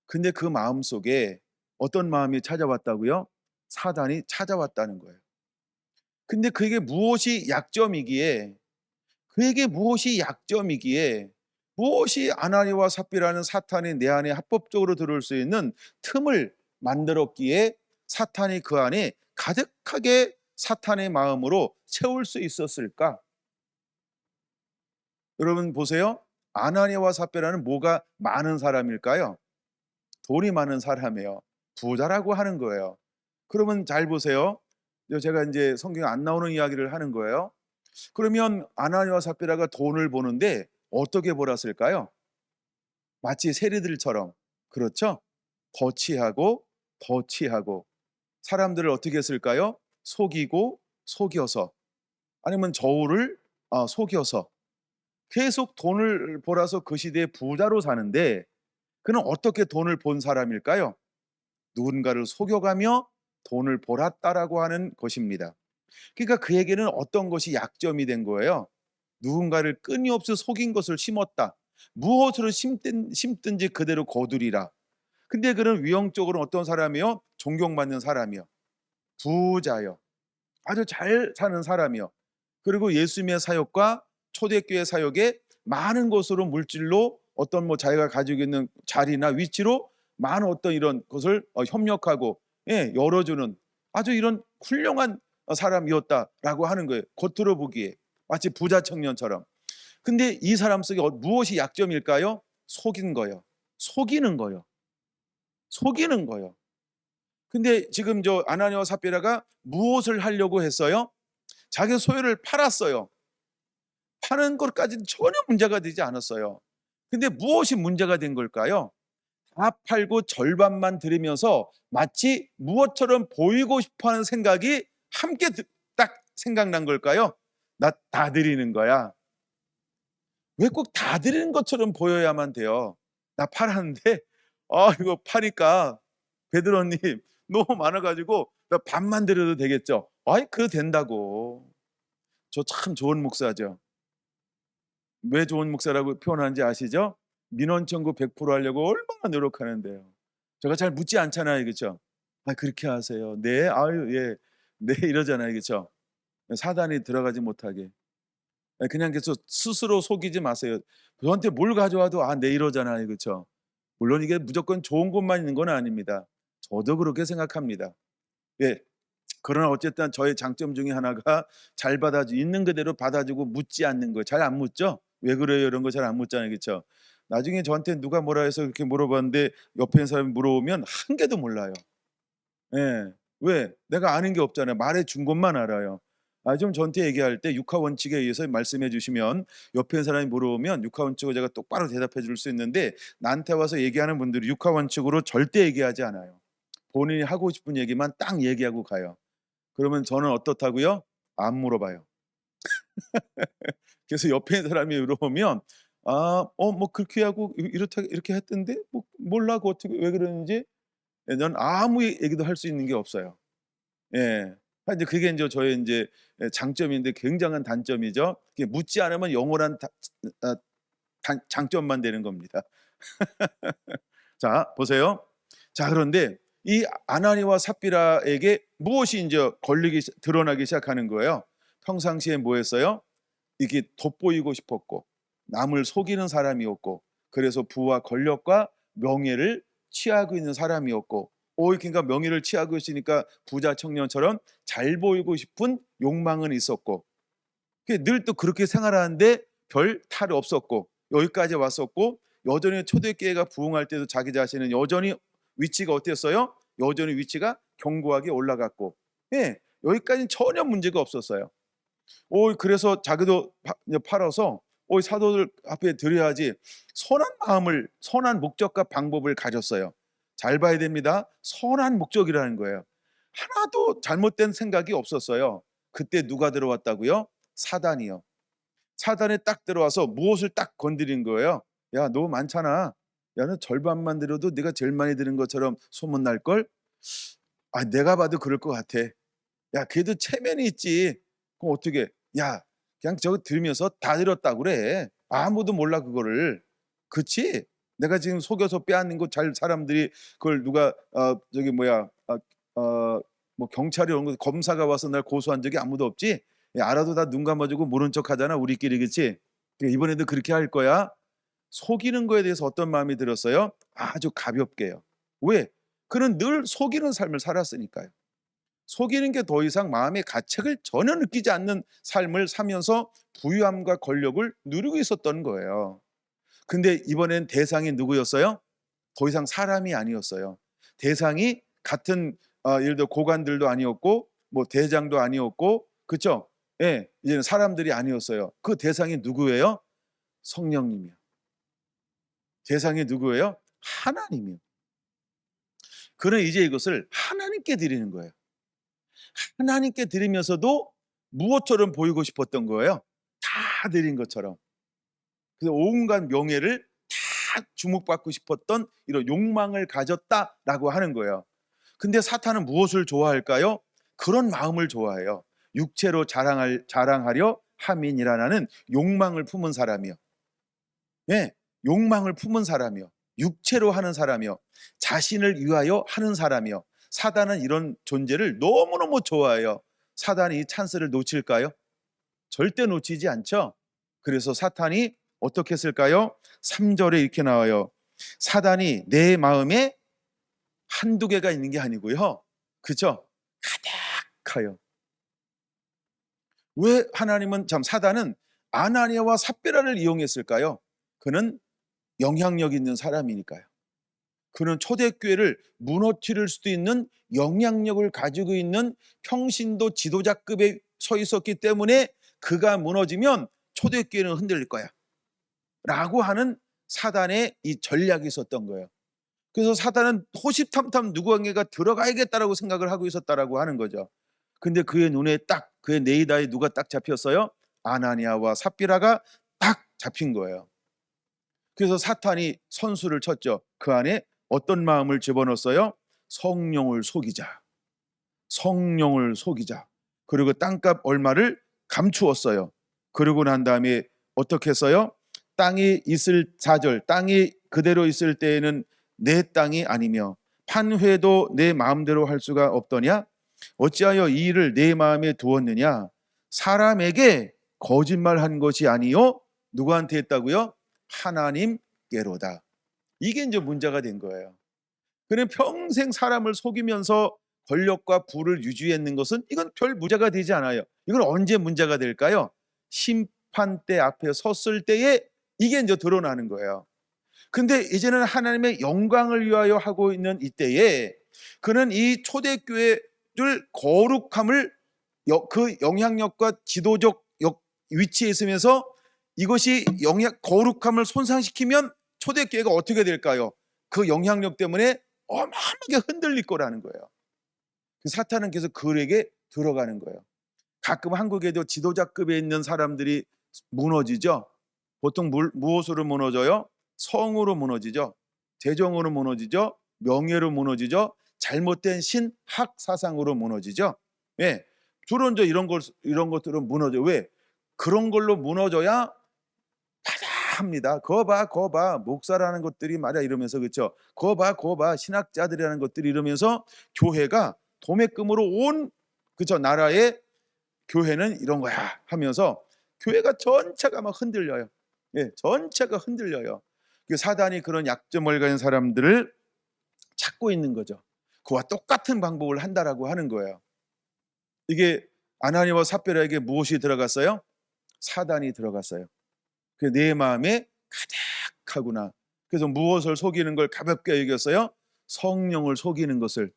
근데 그 마음속에 어떤 마음이 찾아왔다고요? 사단이 찾아왔다는 거예요. 근데 그에게 무엇이 약점이기에 무엇이 아나니와 삽비라는 사탄이 내 안에 합법적으로 들어올 수 있는 틈을 만들었기에 사탄이 그 안에 가득하게 사탄의 마음으로 채울 수 있었을까? 여러분 보세요. 아나니아와 삽비라는 뭐가 많은 사람일까요? 돈이 많은 사람이에요. 부자라고 하는 거예요. 그러면 잘 보세요. 제가 이제 성경에 안 나오는 이야기를 하는 거예요. 그러면 아나니아와 삽비라가 돈을 버는데 어떻게 벌었을까요? 마치 세리들처럼. 그렇죠? 더 취하고 더 취하고 사람들을 어떻게 했을까요? 속이고 속여서 아니면 저울을 속여서 계속 돈을 벌어서 그 시대에 부자로 사는데 그는 어떻게 돈을 본 사람일까요? 누군가를 속여가며 돈을 벌었다라고 하는 것입니다. 그러니까 그에게는 어떤 것이 약점이 된 거예요? 누군가를 끊임없이 속인 것을 심었다. 무엇으로 심든지 그대로 거두리라. 근데 그는 위형적으로 어떤 사람이요? 존경받는 사람이요. 부자요. 아주 잘 사는 사람이요. 그리고 예수님의 사역과 초대교회 사역에 많은 것으로 물질로 어떤 자기가 가지고 있는 자리나 위치로 많은 어떤 이런 것을 협력하고 열어주는 아주 이런 훌륭한 사람이었다라고 하는 거예요. 겉으로 보기에 마치 부자 청년처럼. 근데 이 사람 속에 무엇이 약점일까요? 속인 거요. 속이는 거요. 속이는 거요. 근데 지금 저 아나니아와 삽비라가 무엇을 하려고 했어요? 자기 소유를 팔았어요. 파는 것까지는 전혀 문제가 되지 않았어요. 근데 무엇이 문제가 된 걸까요? 다 팔고 절반만 드리면서 마치 무엇처럼 보이고 싶어하는 생각이 함께 딱 생각난 걸까요? 나 다 드리는 거야. 왜 꼭 다 드리는 것처럼 보여야만 돼요? 나 팔았는데 이거 파니까 베드로님 너무 많아 가지고 나 반만 드려도 되겠죠? 아이 그래도 된다고. 저 참 좋은 목사죠. 왜 좋은 목사라고 표현하는지 아시죠? 민원 청구 100% 하려고 얼마나 노력하는데요. 제가 잘 묻지 않잖아요. 그렇죠? "아 그렇게 하세요." "네. 아유 예." "네." 이러잖아요. 그렇죠? 사단이 들어가지 못하게. 그냥 계속 스스로 속이지 마세요. 저한테 뭘 가져와도 "아 네." 이러잖아요. 그렇죠? 물론 이게 무조건 좋은 것만 있는 건 아닙니다. 저도 그렇게 생각합니다. 예. 그러나 어쨌든 저의 장점 중에 하나가 잘 있는 그대로 받아주고 묻지 않는 거예요. 잘 안 묻죠? "왜 그래요?" 이런 거 잘 안 묻잖아요. 그쵸? 나중에 저한테 누가 뭐라 해서 그렇게 물어봤는데 옆에 있는 사람이 물어보면 한 개도 몰라요. 예. 왜? 내가 아는 게 없잖아요. 말해 준 것만 알아요. 좀 저한테 얘기할 때 육하 원칙에 의해서 말씀해 주시면 옆에 있는 사람이 물어보면 육하 원칙으로 제가 똑바로 대답해 줄 수 있는데 나한테 와서 얘기하는 분들이 육하 원칙으로 절대 얘기하지 않아요. 본인이 하고 싶은 얘기만 딱 얘기하고 가요. 그러면 저는 어떻다고요? 안 물어봐요. 그래서 옆에 있는 사람이 물어보면 뭐 그렇게 하고 이렇다 이렇게 했던데 뭐 몰라 그 어떻게 왜 그러는지 전 아무 얘기도 할 수 있는 게 없어요. 예. 이제 그게 인제 저의 인제 장점인데 굉장한 단점이죠. 이게 묻지 않으면 영원한 아 장점만 되는 겁니다. 자 보세요. 자 그런데 이 아나니와 삽비라에게 무엇이 인제 드러나기 시작하는 거예요. 평상시에 뭐 했어요? 이게 돋보이고 싶었고 남을 속이는 사람이었고 그래서 부와 권력과 명예를 취하고 있는 사람이었고 그러니까 명예를 취하고 있으니까 부자 청년처럼 잘 보이고 싶은 욕망은 있었고 늘 또 그렇게 생활하는데 별 탈이 없었고 여기까지 왔었고, 여전히 초대교회가 부흥할 때도 자기 자신은 여전히 위치가 어땠어요? 여전히 위치가 견고하게 올라갔고, 예, 여기까지는 전혀 문제가 없었어요. 그래서 자기도 팔아서 사도들 앞에 드려야지, 선한 마음을, 선한 목적과 방법을 가졌어요. 잘 봐야 됩니다. 선한 목적이라는 거예요. 하나도 잘못된 생각이 없었어요. 그때 누가 들어왔다고요? 사단이요. 사단이 딱 들어와서 무엇을 딱 건드린 거예요. 야, 너 많잖아. 야, 너 절반만 들어도 네가 제일 많이 들은 것처럼 소문 날 걸. 아, 내가 봐도 그럴 것 같아. 야, 그래도 체면이 있지. 그럼 어떻게? 야, 그냥 저거 들으면서 다 들었다 그래. 아무도 몰라 그거를. 그치? 내가 지금 속여서 빼앗는 거 잘, 사람들이 그걸 누가 저기 뭐야 뭐 경찰이 온 거, 검사가 와서 날 고소한 적이 아무도 없지. 야, 알아도 다 눈 감아주고 모른 척 하잖아 우리끼리, 그치? 이번에도 그렇게 할 거야. 속이는 거에 대해서 어떤 마음이 들었어요? 아주 가볍게요. 왜? 그는 늘 속이는 삶을 살았으니까요. 속이는 게 더 이상 마음의 가책을 전혀 느끼지 않는 삶을 사면서 부유함과 권력을 누리고 있었던 거예요. 근데 이번엔 대상이 누구였어요? 더 이상 사람이 아니었어요. 대상이 같은 예를 들어 고관들도 아니었고 뭐 대장도 아니었고, 그렇죠? 예, 이제는 사람들이 아니었어요. 그 대상이 누구예요? 성령님이요. 대상이 누구예요? 하나님이요. 그는 이제 이것을 하나님께 드리는 거예요. 하나님께 드리면서도 무엇처럼 보이고 싶었던 거예요? 다 드린 것처럼. 그래서 온갖 명예를 다 주목받고 싶었던 이런 욕망을 가졌다라고 하는 거예요. 근데 사탄은 무엇을 좋아할까요? 그런 마음을 좋아해요. 육체로 자랑하려 함이니라는 욕망을 품은 사람이요. 예, 욕망을 품은 사람이요. 육체로 하는 사람이요. 자신을 위하여 하는 사람이요. 사단은 이런 존재를 너무너무 좋아해요. 사단이 이 찬스를 놓칠까요? 절대 놓치지 않죠. 그래서 사탄이 어떻게 했을까요? 3절에 이렇게 나와요. 사단이 내 마음에 한두 개가 있는 게 아니고요. 그죠? 가득하여. 왜 하나님은, 사단은 아나니아와 삽비라를 이용했을까요? 그는 영향력 있는 사람이니까요. 그는 초대교회를 무너뜨릴 수도 있는 영향력을 가지고 있는 평신도 지도자급에 서 있었기 때문에 그가 무너지면 초대교회는 흔들릴 거야 라고 하는 사단의 이 전략이 있었던 거예요. 그래서 사단은 호시탐탐 누구에게가 들어가야겠다라고 생각을 하고 있었다라고 하는 거죠. 근데 그의 눈에 딱, 그의 네이다에 누가 딱 잡혔어요? 아나니아와 삽비라가 딱 잡힌 거예요. 그래서 사탄이 선수를 쳤죠. 그 안에 어떤 마음을 집어넣었어요? 성령을 속이자. 성령을 속이자. 그리고 땅값 얼마를 감추었어요. 그러고 난 다음에 어떻게 했어요? 땅이 있을 4절, 땅이 그대로 있을 때에는 내 땅이 아니며 판회도 내 마음대로 할 수가 없더냐? 어찌하여 이 일을 내 마음에 두었느냐? 사람에게 거짓말한 것이 아니요, 누구한테 했다고요? 하나님께로다. 이게 이제 문제가 된 거예요. 그는 평생 사람을 속이면서 권력과 부를 유지했는 것은 이건 별 문제가 되지 않아요. 이건 언제 문제가 될까요? 심판대 앞에 섰을 때에 이게 이제 드러나는 거예요. 근데 이제는 하나님의 영광을 위하여 하고 있는 이때에 그는 이 초대교회를 거룩함을, 그 영향력과 지도적 위치에 있으면서 이것이 거룩함을 손상시키면 초대교회가 어떻게 될까요? 그 영향력 때문에 어마어마하게 흔들릴 거라는 거예요. 사탄은 계속 그에게 들어가는 거예요. 가끔 한국에도 지도자급에 있는 사람들이 무너지죠. 보통 무엇으로 무너져요? 성으로 무너지죠. 재정으로 무너지죠. 명예로 무너지죠. 잘못된 신학 사상으로 무너지죠. 예, 주로 이제 이런 것들은 무너져. 왜? 그런 걸로 무너져야 합니다. 거 봐, 목사라는 것들이 말이야 이러면서, 그렇죠? 거 봐, 신학자들이라는 것들이 이러면서 교회가 도매금으로 온, 그렇죠, 나라의 교회는 이런 거야 하면서 교회가 전체가 막 흔들려요. 예, 전체가 흔들려요. 그 사단이 그런 약점을 가진 사람들을 찾고 있는 거죠. 그와 똑같은 방법을 한다라고 하는 거예요. 이게 아나니아와 삽비라에게 무엇이 들어갔어요? 사단이 들어갔어요. 그 내 마음에 가득하구나. 그래서 무엇을 속이는 걸 가볍게 여겼어요? 성령을 속이는 것을.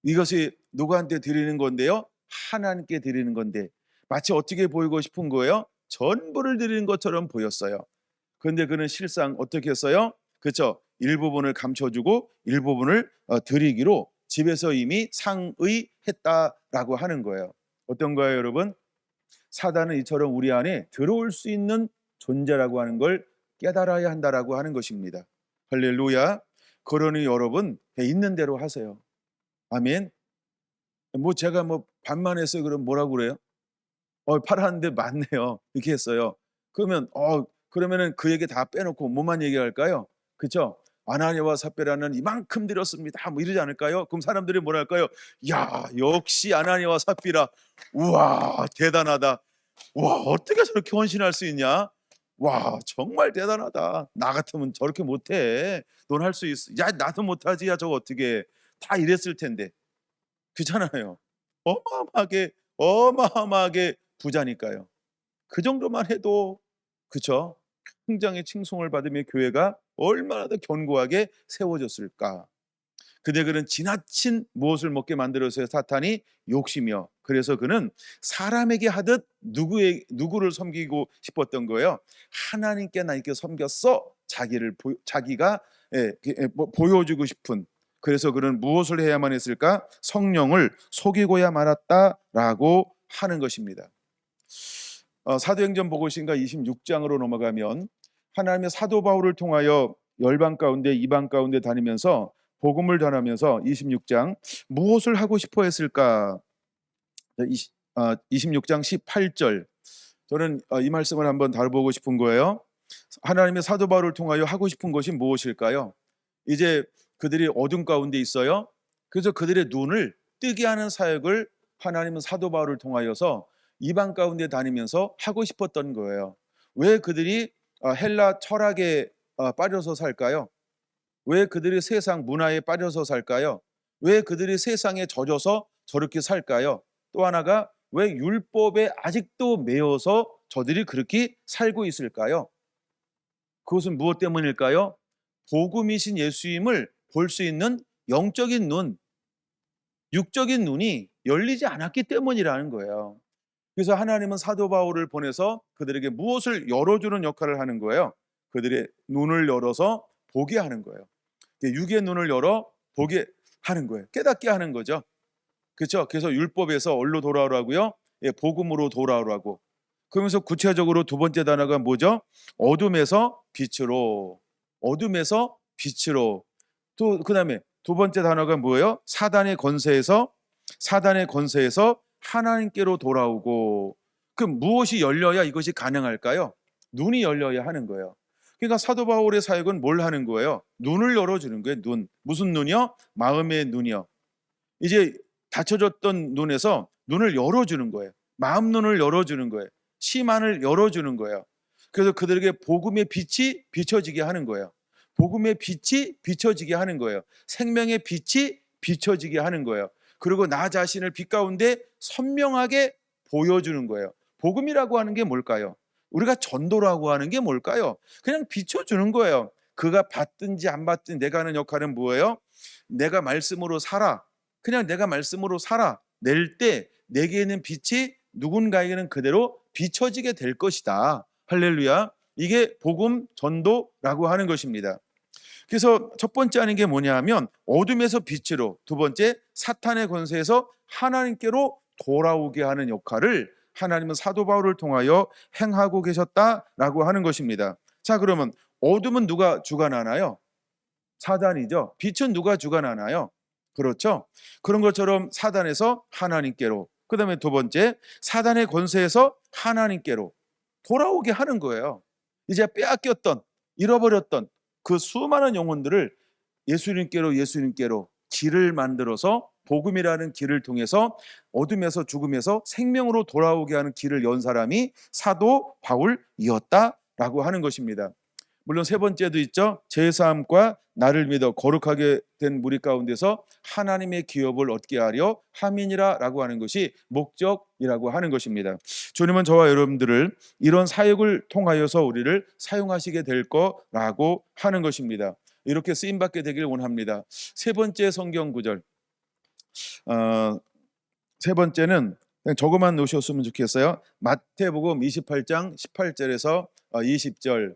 이것이 누구한테 드리는 건데요? 하나님께 드리는 건데, 마치 어떻게 보이고 싶은 거예요? 전부를 드리는 것처럼 보였어요. 그런데 그는 실상 어떻게 했어요? 그렇죠? 일부분을 감춰주고 일부분을 드리기로 집에서 이미 상의했다라고 하는 거예요. 어떤 거예요, 여러분? 사단은 이처럼 우리 안에 들어올 수 있는 존재라고 하는 걸 깨달아야 한다라고 하는 것입니다. 할렐루야. 그러니 여러분 있는 대로 하세요. 아멘. 뭐 제가 뭐 반만했어요. 그럼 뭐라고 그래요? 팔았는데 맞네요. 이렇게 했어요. 그러면은 그 얘기 다 빼놓고 뭐만 얘기할까요? 그렇죠? 아나니아와 삽비라는 이만큼 드렸습니다. 뭐 이러지 않을까요? 그럼 사람들이 뭐라 할까요? 야, 역시 아나니아와 삽비라. 우와, 대단하다. 와, 어떻게 저렇게 헌신할 수 있냐? 와, 정말 대단하다. 나 같으면 저렇게 못해. 넌 할 수 있어. 야, 나도 못하지. 야, 저거 어떻게. 다 이랬을 텐데. 그렇잖아요. 어마어마하게 부자니까요. 그 정도만 해도, 그쵸? 굉장히 칭송을 받으며 교회가 얼마나 더 견고하게 세워졌을까. 근데 그는 지나친 무엇을 먹게 만들어서요? 사탄이 욕심이요. 그래서 그는 사람에게 하듯 누구를 섬기고 싶었던 거예요. 하나님께 나 이렇게 섬겼어. 자기가 보여주고 싶은. 그래서 그는 무엇을 해야만 했을까? 성령을 속이고야 말았다라고 하는 것입니다. 사도행전 보고신가 26장으로 넘어가면 하나님의 사도 바울을 통하여 열방 가운데 이방 가운데 다니면서 복음을 전하면서 26장 무엇을 하고 싶어 했을까? 26장 18절. 저는 이 말씀을 한번 다뤄보고 싶은 거예요. 하나님의 사도 바울을 통하여 하고 싶은 것이 무엇일까요? 이제 그들이 어둠 가운데 있어요. 그래서 그들의 눈을 뜨게 하는 사역을 하나님은 사도 바울을 통하여서 이방 가운데 다니면서 하고 싶었던 거예요. 왜 그들이 헬라 철학에 빠져서 살까요? 왜 그들이 세상 문화에 빠져서 살까요? 왜 그들이 세상에 젖어서 저렇게 살까요? 또 하나가 왜 율법에 아직도 매여서 저들이 그렇게 살고 있을까요? 그것은 무엇 때문일까요? 복음이신 예수님을 볼 수 있는 영적인 눈, 육적인 눈이 열리지 않았기 때문이라는 거예요. 그래서 하나님은 사도 바울을 보내서 그들에게 무엇을 열어주는 역할을 하는 거예요? 그들의 눈을 열어서 보게 하는 거예요. 육의 눈을 열어 보게 하는 거예요. 깨닫게 하는 거죠. 그렇죠? 그래서 율법에서 어디로 돌아오라고요? 복음으로 돌아오라고. 그러면서 구체적으로 두 번째 단어가 뭐죠? 어둠에서 빛으로. 어둠에서 빛으로. 또 그다음에 두 번째 단어가 뭐예요? 사단의 권세에서 하나님께로 돌아오고. 그럼 무엇이 열려야 이것이 가능할까요? 눈이 열려야 하는 거예요. 그러니까 사도 바울의 사역은 뭘 하는 거예요? 눈을 열어주는 거예요. 눈. 무슨 눈이요? 마음의 눈이요. 이제 닫혀졌던 눈에서 눈을 열어주는 거예요. 마음 눈을 열어주는 거예요. 심안을 열어주는 거예요. 그래서 그들에게 복음의 빛이 비춰지게 하는 거예요. 복음의 빛이 비춰지게 하는 거예요. 생명의 빛이 비춰지게 하는 거예요. 그리고 나 자신을 빛 가운데 선명하게 보여주는 거예요. 복음이라고 하는 게 뭘까요? 우리가 전도라고 하는 게 뭘까요? 그냥 비춰주는 거예요. 그가 받든지 안 받든지 내가 하는 역할은 뭐예요? 내가 말씀으로 살아. 그냥 내가 말씀으로 살아. 낼 때 내게 있는 빛이 누군가에게는 그대로 비춰지게 될 것이다. 할렐루야. 이게 복음 전도라고 하는 것입니다. 그래서 첫 번째 하는 게 뭐냐 하면 어둠에서 빛으로, 두 번째 사탄의 권세에서 하나님께로 돌아오게 하는 역할을 하나님은 사도 바울을 통하여 행하고 계셨다라고 하는 것입니다. 자, 그러면 어둠은 누가 주관하나요? 사단이죠. 빛은 누가 주관하나요? 그렇죠. 그런 것처럼 사단에서 하나님께로, 그 다음에 두 번째 사단의 권세에서 하나님께로 돌아오게 하는 거예요. 이제 빼앗겼던, 잃어버렸던 그 수많은 영혼들을 예수님께로 길을 만들어서 복음이라는 길을 통해서 어둠에서 죽음에서 생명으로 돌아오게 하는 길을 연 사람이 사도 바울이었다라고 하는 것입니다. 물론 세 번째도 있죠. 제사함과 나를 믿어 거룩하게 된 무리 가운데서 하나님의 기업을 얻게 하려 함이니라라고 하는 것이 목적이라고 하는 것입니다. 주님은 저와 여러분들을 이런 사역을 통하여서 우리를 사용하시게 될 거라고 하는 것입니다. 이렇게 쓰임 받게 되길 원합니다. 세 번째 성경 구절. 세 번째는 그냥 적어만 놓으셨으면 좋겠어요. 마태복음 28장 18절에서 20절.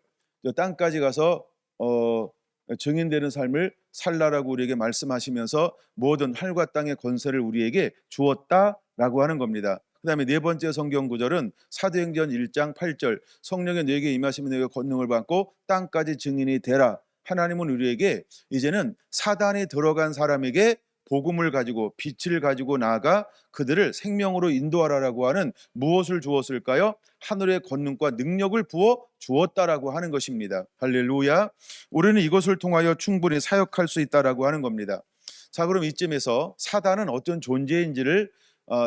땅까지 가서 증인되는 삶을 살라라고 우리에게 말씀하시면서 모든 하늘과 땅의 권세를 우리에게 주었다라고 하는 겁니다. 그 다음에 네 번째 성경 구절은 사도행전 1장 8절, 성령의 너에게 임하시면 너희가 권능을 받고 땅까지 증인이 되라. 하나님은 우리에게 이제는 사단이 들어간 사람에게 복음을 가지고 빛을 가지고 나아가 그들을 생명으로 인도하라라고 하는 무엇을 주었을까요? 하늘의 권능과 능력을 부어 주었다라고 하는 것입니다. 할렐루야. 우리는 이것을 통하여 충분히 사역할 수 있다라고 하는 겁니다. 자, 그럼 이쯤에서 사단은 어떤 존재인지를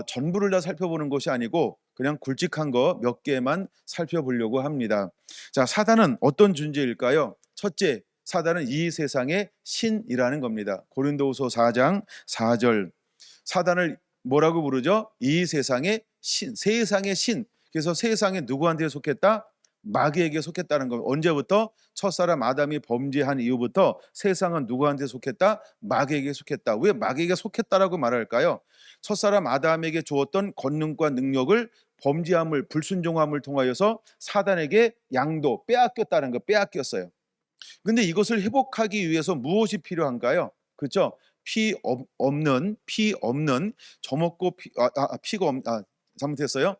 전부를 다 살펴보는 것이 아니고 그냥 굵직한 거 몇 개만 살펴보려고 합니다. 자, 사단은 어떤 존재일까요? 첫째, 사단은 이 세상의 신이라는 겁니다. 고린도후서 4장 4절. 사단을 뭐라고 부르죠? 이 세상의 신, 세상의 신. 그래서 세상에 누구한테 속했다? 마귀에게 속했다는 겁니다. 언제부터? 첫사람 아담이 범죄한 이후부터 세상은 누구한테 속했다? 마귀에게 속했다. 왜 마귀에게 속했다라고 말할까요? 첫사람 아담에게 주었던 권능과 능력을 범죄함을, 불순종함을 통하여서 사단에게 양도 빼앗겼다는 거, 빼앗겼어요. 근데 이것을 회복하기 위해서 무엇이 필요한가요? 그렇죠? 피 없는 점 없고 잘못했어요.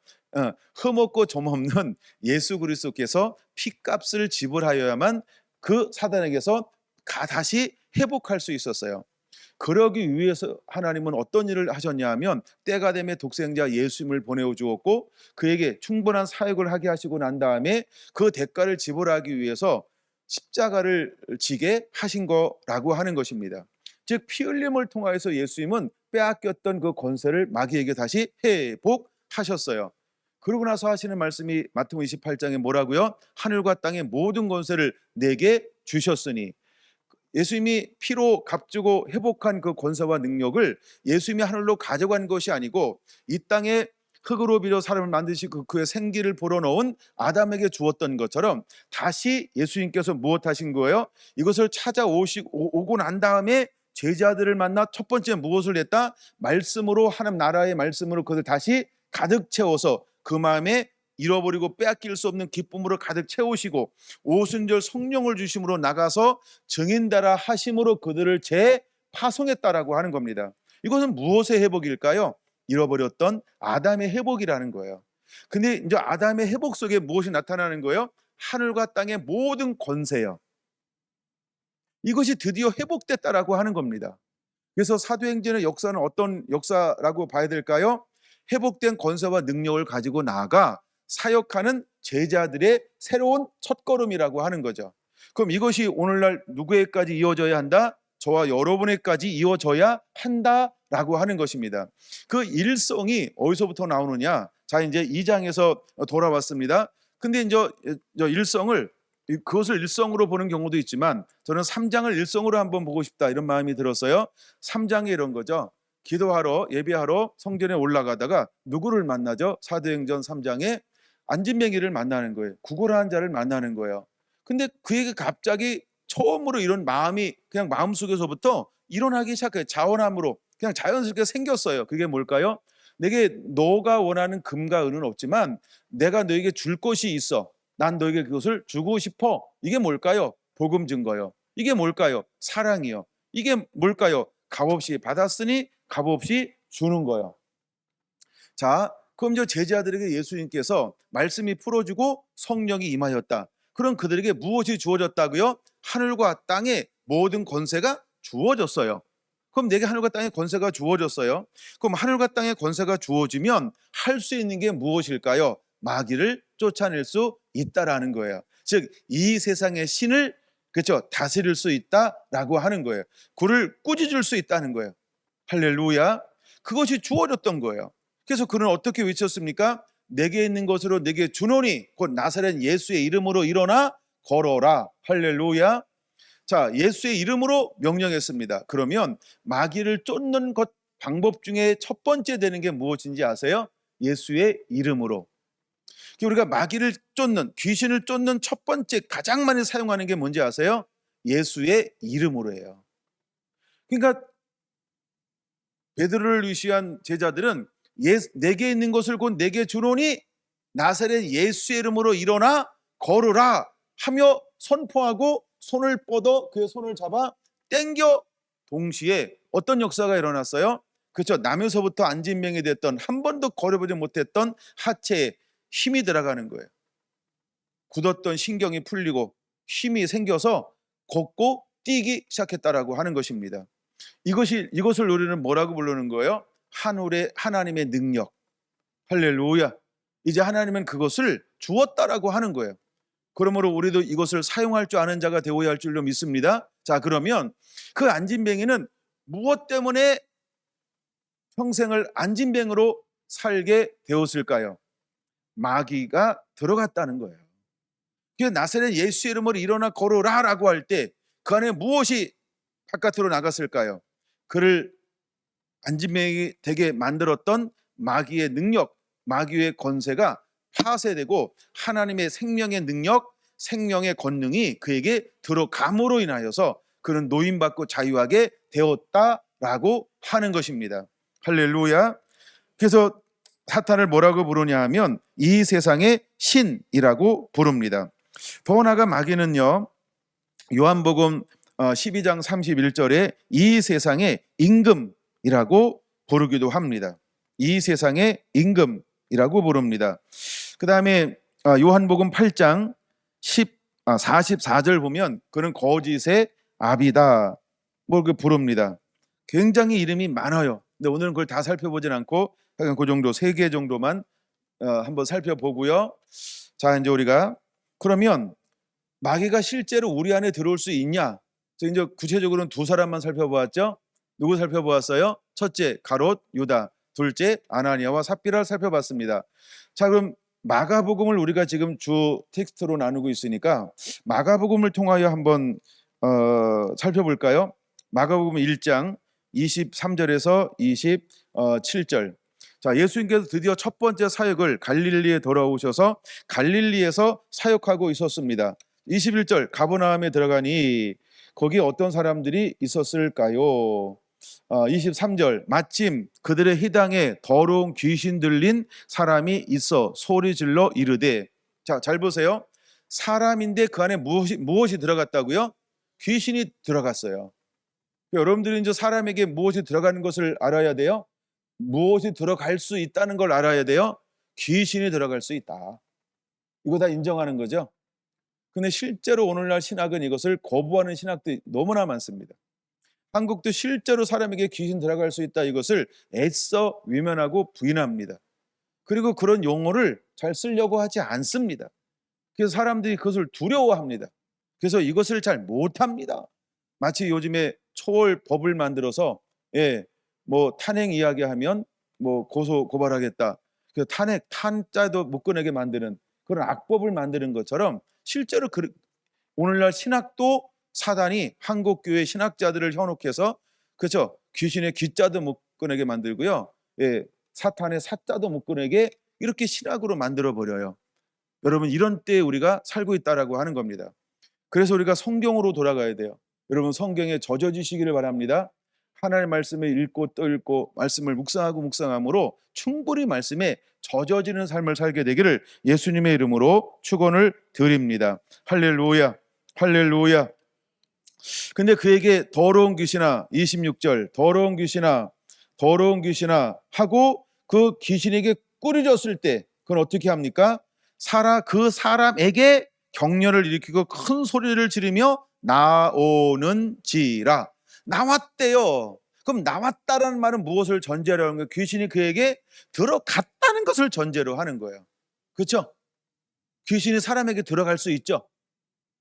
흠 없고 점 없는 예수 그리스도께서 피값을 지불하여야만 그 사단에게서 다시 회복할 수 있었어요. 그러기 위해서 하나님은 어떤 일을 하셨냐면 때가 되매 독생자 예수님을 보내어 주었고 그에게 충분한 사역을 하게 하시고 난 다음에 그 대가를 지불하기 위해서 십자가를 지게 하신 거라고 하는 것입니다. 즉 피 흘림을 통하여서 예수님은 빼앗겼던 그 권세를 마귀에게 다시 회복하셨어요. 그러고 나서 하시는 말씀이 마태복음 28장에 뭐라고요? 하늘과 땅의 모든 권세를 내게 주셨으니. 예수님이 피로 값주고 회복한 그 권세와 능력을 예수님이 하늘로 가져간 것이 아니고 이 땅에 흙으로 빌어 사람을 만드시고 그의 생기를 불어넣은 아담에게 주었던 것처럼 다시 예수님께서 무엇하신 거예요? 이것을 찾아오고 난 다음에 제자들을 만나 첫 번째 무엇을 했다? 말씀으로, 하나님 나라의 말씀으로 그들 다시 가득 채워서 그 마음에 잃어버리고 빼앗길 수 없는 기쁨으로 가득 채우시고 오순절 성령을 주심으로 나가서 증인되라 하심으로 그들을 재파송했다라고 하는 겁니다. 이것은 무엇의 회복일까요? 잃어버렸던 아담의 회복이라는 거예요. 근데 이제 아담의 회복 속에 무엇이 나타나는 거예요? 하늘과 땅의 모든 권세요. 이것이 드디어 회복됐다라고 하는 겁니다. 그래서 사도행전의 역사는 어떤 역사라고 봐야 될까요? 회복된 권세와 능력을 가지고 나아가 사역하는 제자들의 새로운 첫걸음이라고 하는 거죠. 그럼 이것이 오늘날 누구에까지 이어져야 한다? 저와 여러분에까지 이어져야 한다라고 하는 것입니다. 그 일성이 어디서부터 나오느냐? 자, 이제 2장에서 돌아왔습니다. 근데 이제 일성을 그것을 일성으로 보는 경우도 있지만 저는 3장을 일성으로 한번 보고 싶다 이런 마음이 들었어요. 3장에 이런 거죠. 기도하러 예배하러 성전에 올라가다가 누구를 만나죠? 사도행전 3장에 안진뱅이를 만나는 거예요. 구걸하는 자를 만나는 거예요. 근데 그에게 갑자기 처음으로 이런 마음이 그냥 마음속에서부터 일어나기 시작해요. 자원함으로 그냥 자연스럽게 생겼어요. 그게 뭘까요? 내게 너가 원하는 금과 은은 없지만 내가 너에게 줄 것이 있어. 난 너에게 그것을 주고 싶어. 이게 뭘까요? 복음 증거요. 이게 뭘까요? 사랑이요. 이게 뭘까요? 값없이 받았으니 값없이 주는 거예요. 자, 그럼 이제 제자들에게 예수님께서 말씀이 풀어주고 성령이 임하였다. 그럼 그들에게 무엇이 주어졌다고요? 하늘과 땅의 모든 권세가 주어졌어요. 그럼 내게 하늘과 땅의 권세가 주어졌어요. 그럼 하늘과 땅의 권세가 주어지면 할 수 있는 게 무엇일까요? 마귀를 쫓아낼 수 있다라는 거예요. 즉 이 세상의 신을 그렇죠 다스릴 수 있다라고 하는 거예요. 그를 꾸짖을 수 있다는 거예요. 할렐루야. 그것이 주어졌던 거예요. 그래서 그는 어떻게 외쳤습니까? 내게 있는 것으로 내게 주노니 곧 나사렛 예수의 이름으로 일어나 걸어라. 할렐루야. 자, 예수의 이름으로 명령했습니다. 그러면 마귀를 쫓는 것 방법 중에 첫 번째 되는 게 무엇인지 아세요? 예수의 이름으로. 우리가 마귀를 쫓는, 귀신을 쫓는 첫 번째 가장 많이 사용하는 게 뭔지 아세요? 예수의 이름으로예요. 그러니까 베드로를 위시한 제자들은 내게 있는 것을 곧 내게 주노니 나사렛 예수의 이름으로 일어나 걸으라 하며 선포하고 손을 뻗어 그의 손을 잡아 땡겨 동시에 어떤 역사가 일어났어요? 그렇죠. 남에서부터 안진병이 됐던, 한 번도 걸어보지 못했던 하체에 힘이 들어가는 거예요. 굳었던 신경이 풀리고 힘이 생겨서 걷고 뛰기 시작했다라고 하는 것입니다. 이것을 우리는 뭐라고 부르는 거예요? 하나님의 능력. 할렐루야. 이제 하나님은 그것을 주었다라고 하는 거예요. 그러므로 우리도 이것을 사용할 줄 아는 자가 되어야 할 줄로 믿습니다. 자, 그러면 그 안진뱅이는 무엇 때문에 평생을 안진뱅으로 살게 되었을까요? 마귀가 들어갔다는 거예요. 나사렛 예수의 이름으로 일어나 걸어라 라고 할 때 그 안에 무엇이 바깥으로 나갔을까요? 그를 안진뱅이 되게 만들었던 마귀의 능력, 마귀의 권세가 파쇄되고 하나님의 생명의 능력, 생명의 권능이 그에게 들어감으로 인하여서 그는 노임받고 자유하게 되었다라고 하는 것입니다. 할렐루야. 그래서 사탄을 뭐라고 부르냐 하면 이 세상의 신이라고 부릅니다. 더 나아가 마귀는요, 요한복음 12장 31절에 이 세상의 임금이라고 부르기도 합니다. 이 세상의 임금이라고 부릅니다. 그 다음에 요한복음 8장 44절 보면 그는 거짓의 아비다 뭐 부릅니다. 굉장히 이름이 많아요. 근데 오늘은 그걸 다 살펴보진 않고 그 정도 3개 정도만 한번 살펴보고요. 자, 이제 우리가 그러면 마귀가 실제로 우리 안에 들어올 수 있냐? 이제 구체적으로는 2사람만 살펴보았죠. 누구 살펴보았어요? 첫째 가롯 유다, 둘째 아나니아와 삽비라를 살펴봤습니다. 자, 그럼 마가복음을 우리가 지금 주 텍스트로 나누고 있으니까 마가복음을 통하여 한번 살펴볼까요? 마가복음 1장 23절에서 27절. 자, 예수님께서 드디어 첫 번째 사역을 갈릴리에 돌아오셔서 갈릴리에서 사역하고 있었습니다. 21절 가버나움에 들어가니 거기 어떤 사람들이 있었을까요? 23절 마침 그들의 희당에 더러운 귀신 들린 사람이 있어 소리질러 이르되. 자, 잘 보세요. 사람인데 그 안에 무엇이 들어갔다고요? 귀신이 들어갔어요. 여러분들이 이제 사람에게 무엇이 들어가는 것을 알아야 돼요? 무엇이 들어갈 수 있다는 걸 알아야 돼요? 귀신이 들어갈 수 있다. 이거 다 인정하는 거죠. 근데 실제로 오늘날 신학은 이것을 거부하는 신학도 너무나 많습니다. 한국도 실제로 사람에게 귀신 들어갈 수 있다 이것을 애써 외면하고 부인합니다. 그리고 그런 용어를 잘 쓰려고 하지 않습니다. 그래서 사람들이 그것을 두려워합니다. 그래서 이것을 잘 못합니다. 마치 요즘에 초월법을 만들어서 뭐 탄핵 이야기하면 뭐 고발하겠다. 그 탄자도 못 꺼내게 만드는 그런 악법을 만드는 것처럼 실제로 오늘날 신학도 사단이 한국교회 신학자들을 현혹해서 그렇죠. 귀신의 귀자도 못 꺼내게 만들고요. 사탄의 사자도 못 꺼내게 이렇게 신학으로 만들어 버려요. 여러분, 이런 때에 우리가 살고 있다라고 하는 겁니다. 그래서 우리가 성경으로 돌아가야 돼요. 여러분, 성경에 젖어지시기를 바랍니다. 하나님의 말씀을 읽고 또 읽고 말씀을 묵상함으로 충분히 말씀에 젖어지는 삶을 살게 되기를 예수님의 이름으로 축원을 드립니다. 할렐루야, 할렐루야. 근데 그에게 더러운 귀신아, 26절 더러운 귀신아 하고 그 귀신에게 꾸짖었을 때 그건 어떻게 합니까? 그 사람에게 격려를 일으키고 큰 소리를 지르며 나오는지라. 나왔대요. 그럼 나왔다라는 말은 무엇을 전제로 하는 거예요? 귀신이 그에게 들어갔다는 것을 전제로 하는 거예요. 그렇죠? 귀신이 사람에게 들어갈 수 있죠.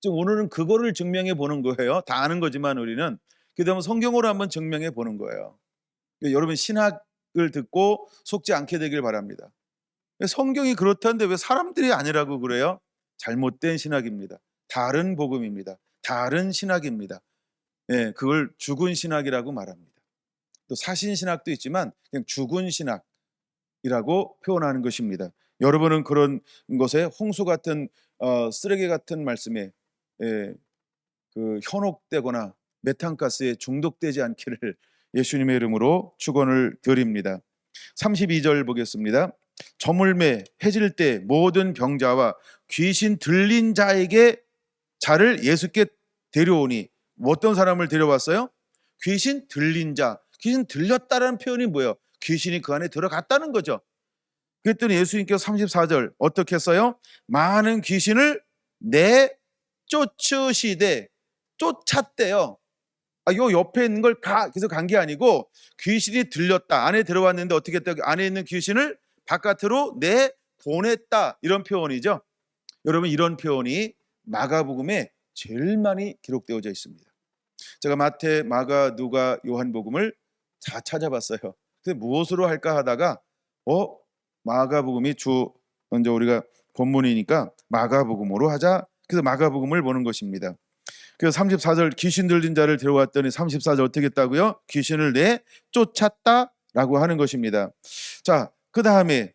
지금 오늘은 그거를 증명해 보는 거예요. 다 아는 거지만 우리는 그다음에 성경으로 한번 증명해 보는 거예요. 여러분, 신학을 듣고 속지 않게 되길 바랍니다. 성경이 그렇다는데 왜 사람들이 아니라고 그래요? 잘못된 신학입니다. 다른 복음입니다. 다른 신학입니다. 예, 그걸 죽은 신학이라고 말합니다. 또 사신 신학도 있지만 그냥 죽은 신학이라고 표현하는 것입니다. 여러분은 그런 것에 홍수 같은 쓰레기 같은 말씀에 예, 그 현혹되거나 메탄가스에 중독되지 않기를 예수님의 이름으로 축원을 드립니다. 32절 보겠습니다. 저물매 해질 때 모든 병자와 귀신 들린 자에게 자를 예수께 데려오니, 어떤 사람을 데려왔어요? 귀신 들린 자. 귀신 들렸다라는 표현이 뭐예요? 귀신이 그 안에 들어갔다는 거죠. 그랬더니 예수님께서 34절 어떻게 했어요? 많은 귀신을 내쫓으시되, 쫓았대요. 요 옆에 있는 걸 그래서 간 게 아니고 귀신이 들렸다. 안에 들어왔는데 어떻게 했다? 안에 있는 귀신을 바깥으로 내보냈다. 이런 표현이죠. 여러분, 이런 표현이 마가복음에 제일 많이 기록되어져 있습니다. 제가 마태, 마가, 누가, 요한복음을 다 찾아봤어요. 근데 무엇으로 할까 하다가 마가복음이 먼저 우리가 본문이니까 마가복음으로 하자. 그래서 마가복음을 보는 것입니다. 그래서 34절 귀신 들린 자를 데려왔더니 34절 어떻게 했다고요? 귀신을 내쫓았다라고 하는 것입니다. 자, 그 다음에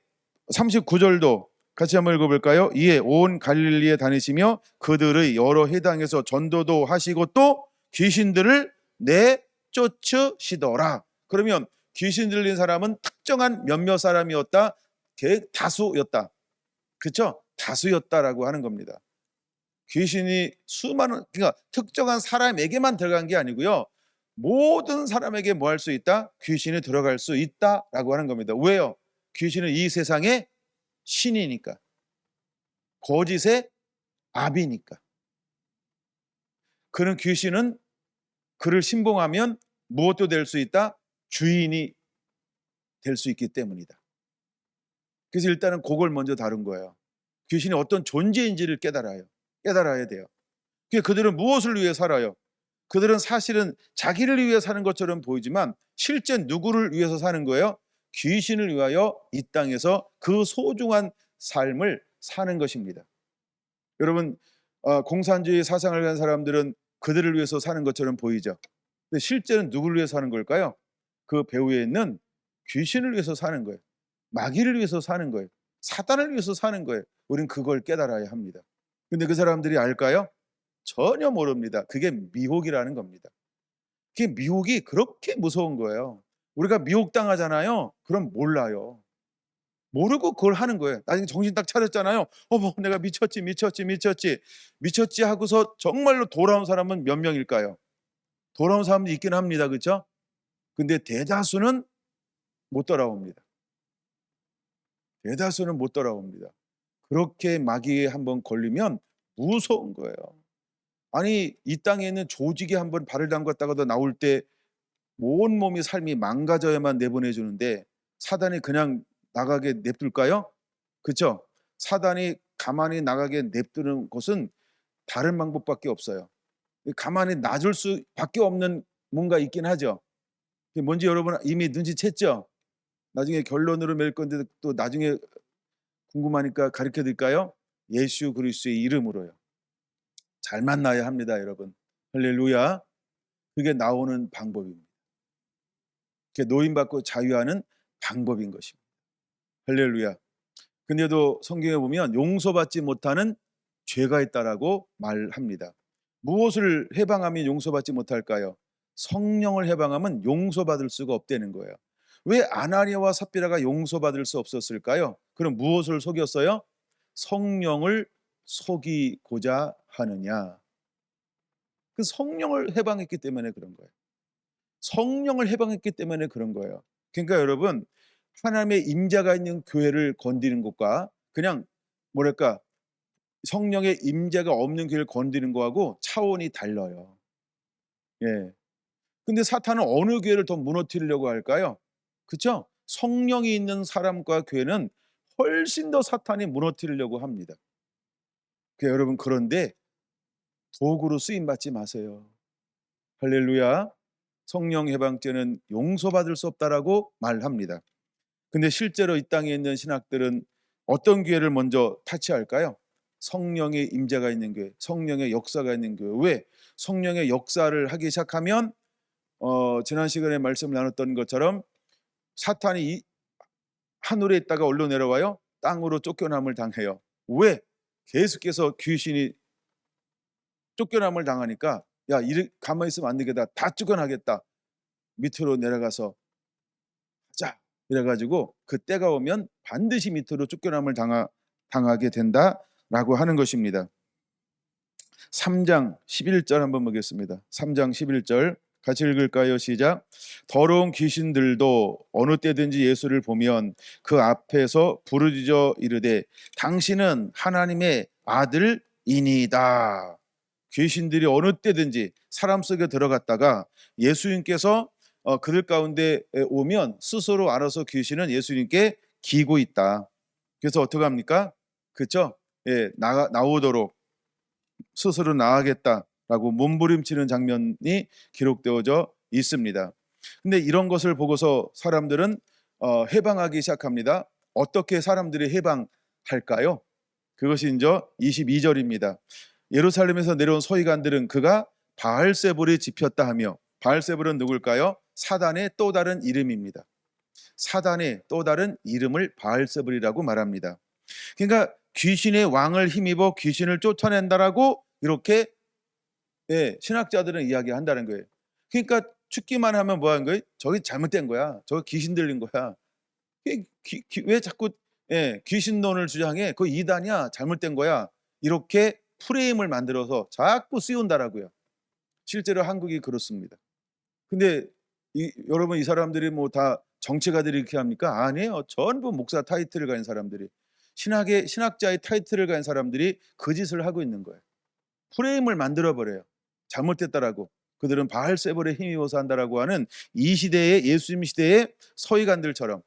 39절도 같이 한번 읽어볼까요? 이에 온 갈릴리에 다니시며 그들의 여러 회당에서 전도도 하시고 또 귀신들을 내쫓으시더라. 그러면 귀신 들린 사람은 특정한 몇몇 사람이었다? 다수였다. 그렇죠? 다수였다라고 하는 겁니다. 귀신이 수많은, 그러니까 특정한 사람에게만 들어간 게 아니고요, 모든 사람에게 뭐 할 수 있다? 귀신이 들어갈 수 있다라고 하는 겁니다. 왜요? 귀신은 이 세상의 신이니까, 거짓의 아비니까. 그런 귀신은 그를 신봉하면 무엇도 될 수 있다? 주인이 될 수 있기 때문이다. 그래서 일단은 그걸 먼저 다룬 거예요. 귀신이 어떤 존재인지를 깨달아야 돼요. 그들은 무엇을 위해 살아요? 그들은 사실은 자기를 위해 사는 것처럼 보이지만 실제 누구를 위해서 사는 거예요? 귀신을 위하여 이 땅에서 그 소중한 삶을 사는 것입니다. 여러분, 공산주의 사상을 가진 사람들은 그들을 위해서 사는 것처럼 보이죠. 근데 실제는 누구를 위해서 사는 걸까요? 그 배후에 있는 귀신을 위해서 사는 거예요. 마귀를 위해서 사는 거예요. 사단을 위해서 사는 거예요. 우린 그걸 깨달아야 합니다. 근데 그 사람들이 알까요? 전혀 모릅니다. 그게 미혹이라는 겁니다. 그게 미혹이 그렇게 무서운 거예요. 우리가 미혹당하잖아요. 그럼 몰라요. 모르고 그걸 하는 거예요. 나중에 정신 딱 차렸잖아요. 내가 미쳤지 하고서 정말로 돌아온 사람은 몇 명일까요? 돌아온 사람도 있긴 합니다. 그렇죠? 근데 대다수는 못 돌아옵니다. 대다수는 못 돌아옵니다. 그렇게 마귀에 한번 걸리면 무서운 거예요. 아니, 이 땅에 있는 조직에 한번 발을 담갔다가도 나올 때 온 몸이 삶이 망가져야만 내보내주는데 사단이 그냥 나가게 냅둘까요? 그렇죠? 사단이 가만히 나가게 냅두는 것은 다른 방법밖에 없어요. 가만히 놔줄 수밖에 없는 뭔가 있긴 하죠. 그게 뭔지 여러분 이미 눈치챘죠? 나중에 결론으로 맺을 건데 또 나중에 궁금하니까 가르쳐 드릴까요? 예수 그리스도의 이름으로요. 잘 만나야 합니다, 여러분. 할렐루야. 그게 나오는 방법입니다. 그게 노인받고 자유하는 방법인 것입니다. 할렐루야. 근데도 성경에 보면 용서받지 못하는 죄가 있다라고 말합니다. 무엇을 해방하면 용서받지 못할까요? 성령을 해방하면 용서받을 수가 없다는 거예요. 왜 아나니아와 삽비라가 용서받을 수 없었을까요? 그럼 무엇을 속였어요? 성령을 속이고자 하느냐. 그 성령을 해방했기 때문에 그런 거예요. 성령을 해방했기 때문에 그런 거예요. 그러니까 여러분, 하나님의 임재가 있는 교회를 건드리는 것과 그냥 뭐랄까 성령의 임재가 없는 교회를 건드리는 거하고 차원이 달라요. 예. 근데 사탄은 어느 교회를 더 무너뜨리려고 할까요? 그렇죠? 성령이 있는 사람과 교회는 훨씬 더 사탄이 무너뜨리려고 합니다. 여러분, 그런데 도구로 쓰임 받지 마세요. 할렐루야. 성령 해방죄는 용서받을 수 없다라고 말합니다. 근데 실제로 이 땅에 있는 신학들은 어떤 기회를 먼저 타치할까요? 성령의 임재가 있는 교회, 성령의 역사가 있는 교회. 왜? 성령의 역사를 하기 시작하면 지난 시간에 말씀 나눴던 것처럼 사탄이 하늘에 있다가 올라 내려와요. 땅으로 쫓겨남을 당해요. 왜? 계속해서 귀신이 쫓겨남을 당하니까 야, 가만히 있으면 안 되겠다. 다 쫓겨나겠다. 밑으로 내려가서 자 이래가지고 그 때가 오면 반드시 밑으로 쫓겨남을 당하게 된다라고 하는 것입니다. 3장 11절 한번 보겠습니다. 3장 11절 같이 읽을까요? 시작. 더러운 귀신들도 어느 때든지 예수를 보면 그 앞에서 부르짖어 이르되 당신은 하나님의 아들이니이다. 귀신들이 어느 때든지 사람 속에 들어갔다가 예수님께서 그들 가운데 오면 스스로 알아서 귀신은 예수님께 기고 있다. 그래서 어떻게 합니까? 그렇죠? 예, 나오도록 스스로 나아가겠다라고 몸부림치는 장면이 기록되어져 있습니다. 근데 이런 것을 보고서 사람들은 해방하기 시작합니다. 어떻게 사람들이 해방할까요? 그것이 이제 22절입니다. 예루살렘에서 내려온 서기관들은 그가 바알세불이 집혔다 하며, 바알세불은 누굴까요? 사단의 또 다른 이름입니다. 사단의 또 다른 이름을 바알세불이라고 말합니다. 그러니까 귀신의 왕을 힘입어 귀신을 쫓아낸다라고 이렇게 신학자들은 이야기한다는 거예요. 그러니까 죽기만 하면 뭐 하는 거예요? 저기 잘못된 거야. 저기 귀신 들린 거야. 왜 자꾸 귀신론을 주장해? 그거 이단이야. 잘못된 거야. 이렇게 프레임을 만들어서 자꾸 씌운다라고요. 실제로 한국이 그렇습니다. 근데 여러분 이 사람들이 뭐 다 정치가들이 이렇게 합니까? 아니에요. 전부 목사 타이틀을 가진 사람들이, 신학자의 타이틀을 가진 사람들이 그 짓을 하고 있는 거예요. 프레임을 만들어 버려요. 잘못됐다라고. 그들은 바알세불에 힘입어서 한다라고 하는 이 시대의 예수님 시대의 서기관들처럼,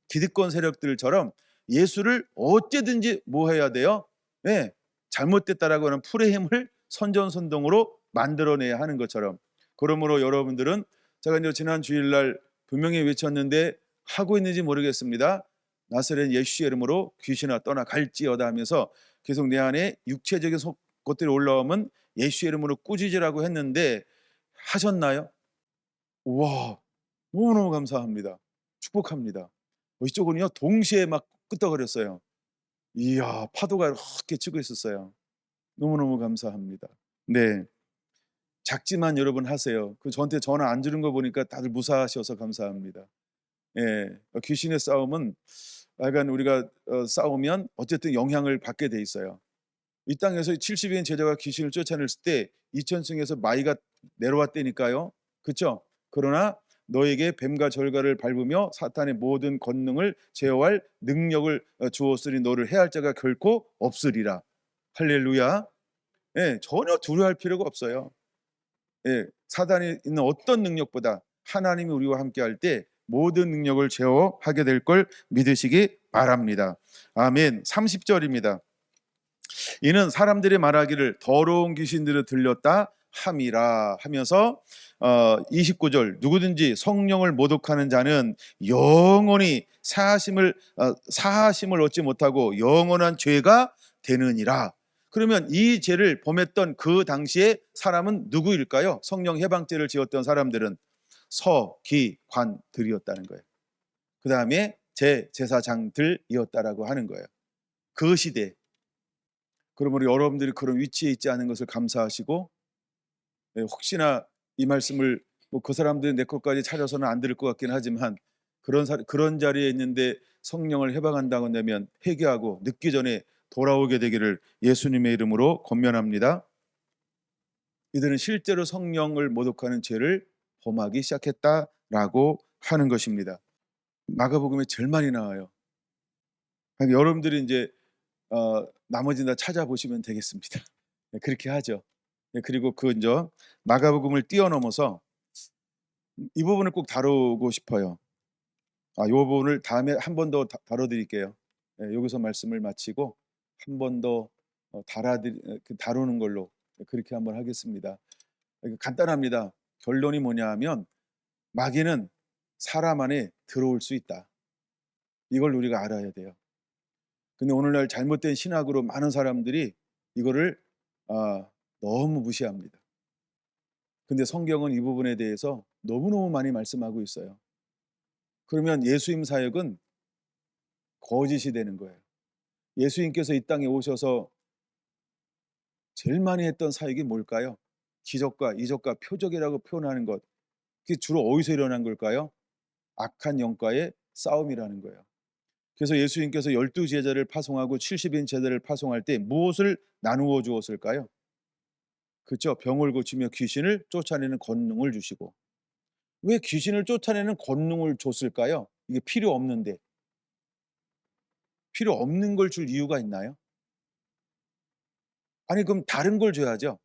기득권 세력들처럼 예수를 어쨌든지 뭐 해야 돼요? 네, 잘못됐다라고 하는 프레임을 선전선동으로 만들어내야 하는 것처럼. 그러므로 여러분들은 제가 이제 지난 주일날 분명히 외쳤는데 하고 있는지 모르겠습니다. 나사렛 예수의 이름으로 귀신아 떠나갈지어다 하면서 계속 내 안에 육체적인 것들이 올라오면 예수의 이름으로 꾸짖으라고 했는데 하셨나요? 와, 너무너무 감사합니다. 축복합니다. 이쪽은요 동시에 막 끄떡거렸어요. 이야, 파도가 이렇게 치고 있었어요. 너무너무 감사합니다. 네, 작지만 여러분 하세요. 저한테 전화 안 주는 거 보니까 다들 무사하셔서 감사합니다. 예, 귀신의 싸움은 약간 우리가 싸우면 어쨌든 영향을 받게 돼 있어요. 이 땅에서 70인 제자가 귀신을 쫓아냈을 때 2000층에서 마이가 내려왔다니까요. 그렇죠? 그러나 너에게 뱀과 절갈을 밟으며 사탄의 모든 권능을 제어할 능력을 주었으니 너를 해할 자가 결코 없으리라. 할렐루야. 예, 전혀 두려워할 필요가 없어요. 예, 사단이 있는 어떤 능력보다 하나님이 우리와 함께 할 때 모든 능력을 제어하게 될 걸 믿으시기 바랍니다. 아멘. 30절입니다. 이는 사람들이 말하기를 더러운 귀신들을 들렸다 함이라 하면서 29절 누구든지 성령을 모독하는 자는 영원히 사하심을 얻지 못하고 영원한 죄가 되느니라. 그러면 이 죄를 범했던 그 당시에 사람은 누구일까요? 성령 해방죄를 지었던 사람들은 서기관들이었다는 거예요. 그 다음에 제사장들이었다라고 하는 거예요. 그 시대. 그러므로 여러분들이 그런 위치에 있지 않은 것을 감사하시고, 혹시나 이 말씀을 뭐 그 사람들이 내 것까지 차려서는 안 들을 것 같긴 하지만 그런 자리에 있는데 성령을 해방한다고 한다면 회개하고 늦기 전에 돌아오게 되기를 예수님의 이름으로 권면합니다. 이들은 실제로 성령을 모독하는 죄를 범하기 시작했다라고 하는 것입니다. 마가복음에 제일 많이 나와요. 그러니까 여러분들이 이제 나머지는 다 찾아보시면 되겠습니다. 네, 그렇게 하죠. 네, 그리고 이제 마가복음을 뛰어넘어서 이 부분을 꼭 다루고 싶어요. 이 부분을 다음에 한 번 더 다뤄드릴게요. 네, 여기서 말씀을 마치고 한 번 더 다루는 걸로 그렇게 한번 하겠습니다. 간단합니다. 결론이 뭐냐 하면 마귀는 사람 안에 들어올 수 있다. 이걸 우리가 알아야 돼요. 근데 오늘날 잘못된 신학으로 많은 사람들이 이거를 너무 무시합니다. 근데 성경은 이 부분에 대해서 너무너무 많이 말씀하고 있어요. 그러면 예수님 사역은 거짓이 되는 거예요. 예수님께서 이 땅에 오셔서 제일 많이 했던 사역이 뭘까요? 기적과 이적과 표적이라고 표현하는 것. 그게 주로 어디서 일어난 걸까요? 악한 영과의 싸움이라는 거예요. 그래서 예수님께서 12 제자를 파송하고 70인 제자를 파송할 때 무엇을 나누어 주었을까요? 그렇죠. 병을 고치며 귀신을 쫓아내는 권능을 주시고. 왜 귀신을 쫓아내는 권능을 줬을까요? 이게 필요 없는데. 필요 없는 걸 줄 이유가 있나요? 아니 그럼 다른 걸 줘야죠.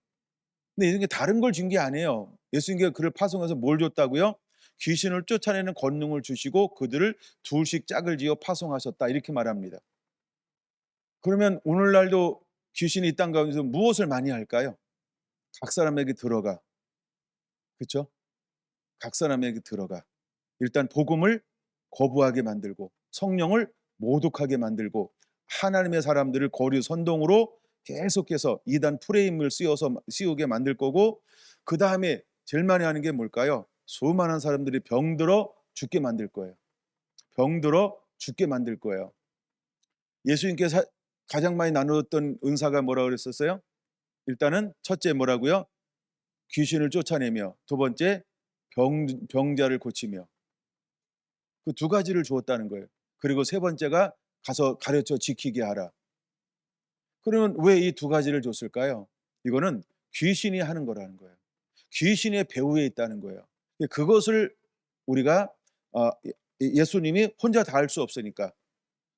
근데 이게 다른 걸 준 게 아니에요. 예수님께서 그를 파송해서 뭘 줬다고요? 귀신을 쫓아내는 권능을 주시고 그들을 둘씩 짝을 지어 파송하셨다 이렇게 말합니다. 그러면 오늘날도 귀신이 이 땅 가운데서 무엇을 많이 할까요? 각 사람에게 들어가. 그렇죠? 각 사람에게 들어가. 일단 복음을 거부하게 만들고 성령을 모독하게 만들고 하나님의 사람들을 거리 선동으로 계속해서 이단 프레임을 씌우게 만들 거고 그다음에 제일 많이 하는 게 뭘까요? 수많은 사람들이 병들어 죽게 만들 거예요. 병들어 죽게 만들 거예요. 예수님께서 가장 많이 나누었던 은사가 뭐라고 그랬었어요? 일단은 첫째 뭐라고요? 귀신을 쫓아내며 두 번째 병자를 고치며 그 두 가지를 주었다는 거예요. 그리고 세 번째가 가서 가르쳐 지키게 하라. 그러면 왜 이 두 가지를 줬을까요? 이거는 귀신이 하는 거라는 거예요. 귀신의 배후에 있다는 거예요. 그것을 우리가 예수님이 혼자 다 할 수 없으니까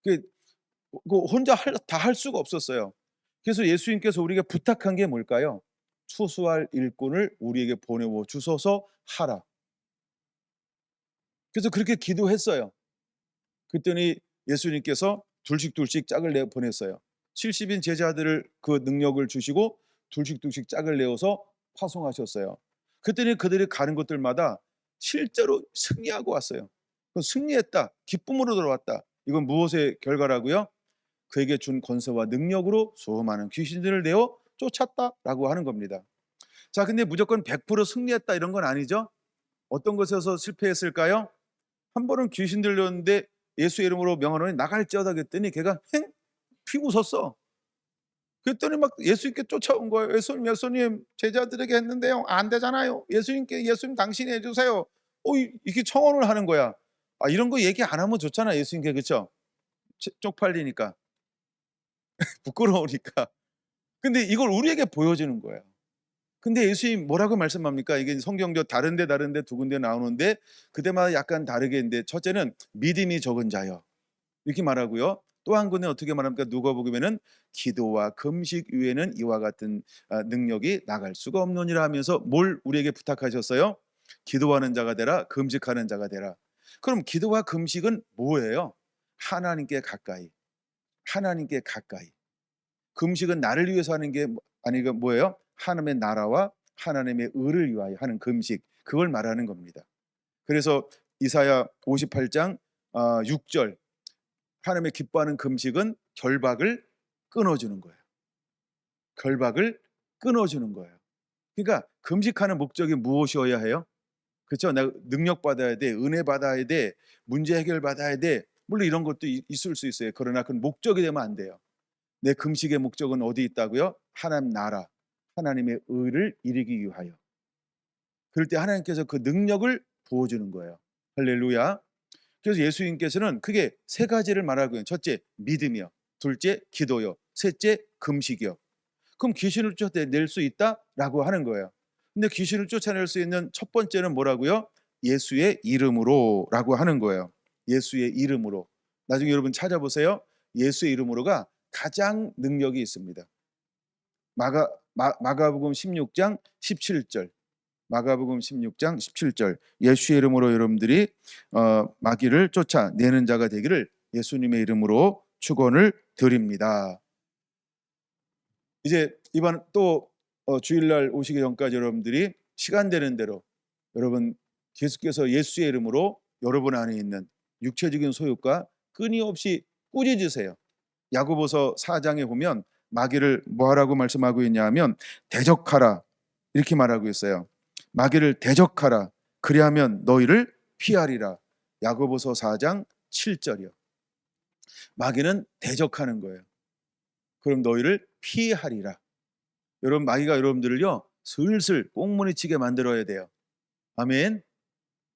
그 혼자 다 할 수가 없었어요. 그래서 예수님께서 우리에게 부탁한 게 뭘까요? 추수할 일꾼을 우리에게 보내어 주소서 하라. 그래서 그렇게 기도했어요. 그랬더니 예수님께서 둘씩 짝을 내 보냈어요. 70인 제자들을 그 능력을 주시고 둘씩 짝을 내어서 파송하셨어요. 그랬더니 그들이 가는 곳들마다 실제로 승리하고 왔어요. 승리했다. 기쁨으로 돌아왔다. 이건 무엇의 결과라고요? 그에게 준 권세와 능력으로 수많은 귀신들을 내어 쫓았다라고 하는 겁니다. 자, 근데 무조건 100% 승리했다 이런 건 아니죠? 어떤 것에서 실패했을까요? 한 번은 귀신 들렸는데 예수 이름으로 명하노니 나갈지어다 그랬더니 걔가 행 피고 웃었어. 그랬더니 막 예수님께 쫓아온 거예요. 예수님 제자들에게 했는데요. 안 되잖아요. 예수님 당신이 해주세요. 이게 청혼을 하는 거야. 이런 거 얘기 안 하면 좋잖아 예수님께 그렇죠? 쪽팔리니까 부끄러우니까. 근데 이걸 우리에게 보여주는 거예요. 근데 예수님 뭐라고 말씀합니까? 이게 성경도 다른데 두 군데 나오는데 그때마다 약간 다르게 있는데 첫째는 믿음이 적은 자여 이렇게 말하고요. 또 한 군데 어떻게 말합니까? 누가복음에는 기도와 금식 위에는 이와 같은 능력이 나갈 수가 없느니라 하면서 뭘 우리에게 부탁하셨어요? 기도하는 자가 되라, 금식하는 자가 되라. 그럼 기도와 금식은 뭐예요? 하나님께 가까이. 하나님께 가까이. 금식은 나를 위해서 하는 게 아니고 뭐예요? 하나님의 나라와 하나님의 의를 위하여 하는 금식. 그걸 말하는 겁니다. 그래서 이사야 58장 6절 하나님의 기뻐하는 금식은 결박을 끊어주는 거예요. 결박을 끊어주는 거예요. 그러니까 금식하는 목적이 무엇이어야 해요? 그렇죠? 내가 능력 받아야 돼, 은혜 받아야 돼, 문제 해결 받아야 돼. 물론 이런 것도 있을 수 있어요. 그러나 그 목적이 되면 안 돼요. 내 금식의 목적은 어디 있다고요? 하나님 나라, 하나님의 의를 이루기 위하여. 그럴 때 하나님께서 그 능력을 부어주는 거예요. 할렐루야. 그래서 예수님께서는 크게 세 가지를 말하고 있는 첫째 믿음이요, 둘째 기도요, 셋째 금식이요. 그럼 귀신을 쫓아낼 수 있다라고 하는 거예요. 근데 귀신을 쫓아낼 수 있는 첫 번째는 뭐라고요? 예수의 이름으로라고 하는 거예요. 예수의 이름으로. 나중에 여러분 찾아보세요. 예수의 이름으로가 가장 능력이 있습니다. 마가복음 16장 17절. 마가복음 16장 17절. 예수의 이름으로 여러분들이 마귀를 쫓아내는 자가 되기를 예수님의 이름으로 축원을 드립니다. 이제 이번 또 주일날 오시기 전까지 여러분들이 시간 되는 대로 여러분 계속해서 예수의 이름으로 여러분 안에 있는 육체적인 소욕과 끊임없이 꾸짖으세요. 야고보서 4장에 보면 마귀를 뭐하라고 말씀하고 있냐 하면 대적하라 이렇게 말하고 있어요. 마귀를 대적하라 그리하면 너희를 피하리라. 야고보서 4장 7절이요. 마귀는 대적하는 거예요. 그럼 너희를 피하리라. 여러분 마귀가 여러분들을요 슬슬 꽁무니치게 만들어야 돼요. 아멘.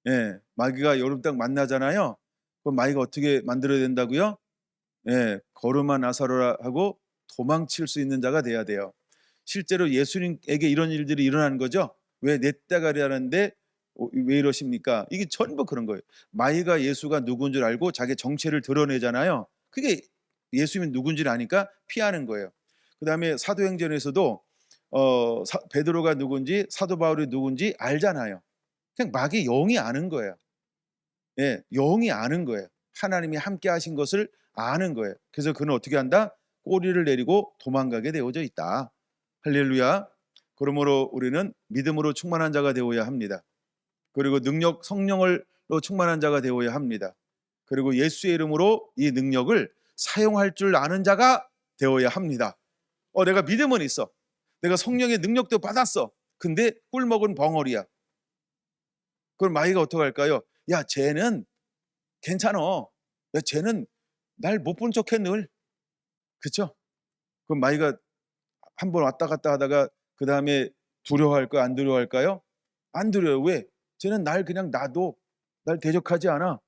예, 마귀가 여러분 딱 만나잖아요. 그럼 마귀가 어떻게 만들어야 된다고요? 예, 걸음아 나서라 하고 도망칠 수 있는 자가 돼야 돼요. 실제로 예수님에게 이런 일들이 일어나는 거죠. 왜 내 따가리 하는데 왜 이러십니까? 이게 전부 그런 거예요. 마귀가 예수가 누군 줄 알고 자기 정체를 드러내잖아요. 그게 예수님이 누군 줄 아니까 피하는 거예요. 그 다음에 사도행전에서도 베드로가 누군지 사도 바울이 누군지 알잖아요. 그냥 마귀 영이 아는 거예요. 예, 영이 아는 거예요. 하나님이 함께 하신 것을 아는 거예요. 그래서 그는 어떻게 한다? 꼬리를 내리고 도망가게 되어져 있다. 할렐루야. 그러므로 우리는 믿음으로 충만한 자가 되어야 합니다. 그리고 능력 성령으로 충만한 자가 되어야 합니다. 그리고 예수의 이름으로 이 능력을 사용할 줄 아는 자가 되어야 합니다. 내가 믿음은 있어. 내가 성령의 능력도 받았어. 근데 꿀 먹은 벙어리야. 그럼 마귀가 어떻게 할까요? 야, 쟤는 괜찮어. 야, 쟤는 날 못 본 척해 늘. 그렇죠? 그럼 마귀가 한번 왔다 갔다 하다가 그 다음에 두려워할까요? 안 두려워할까요? 안 두려워요. 왜? 쟤는 날 그냥 놔도 날 대적하지 않아.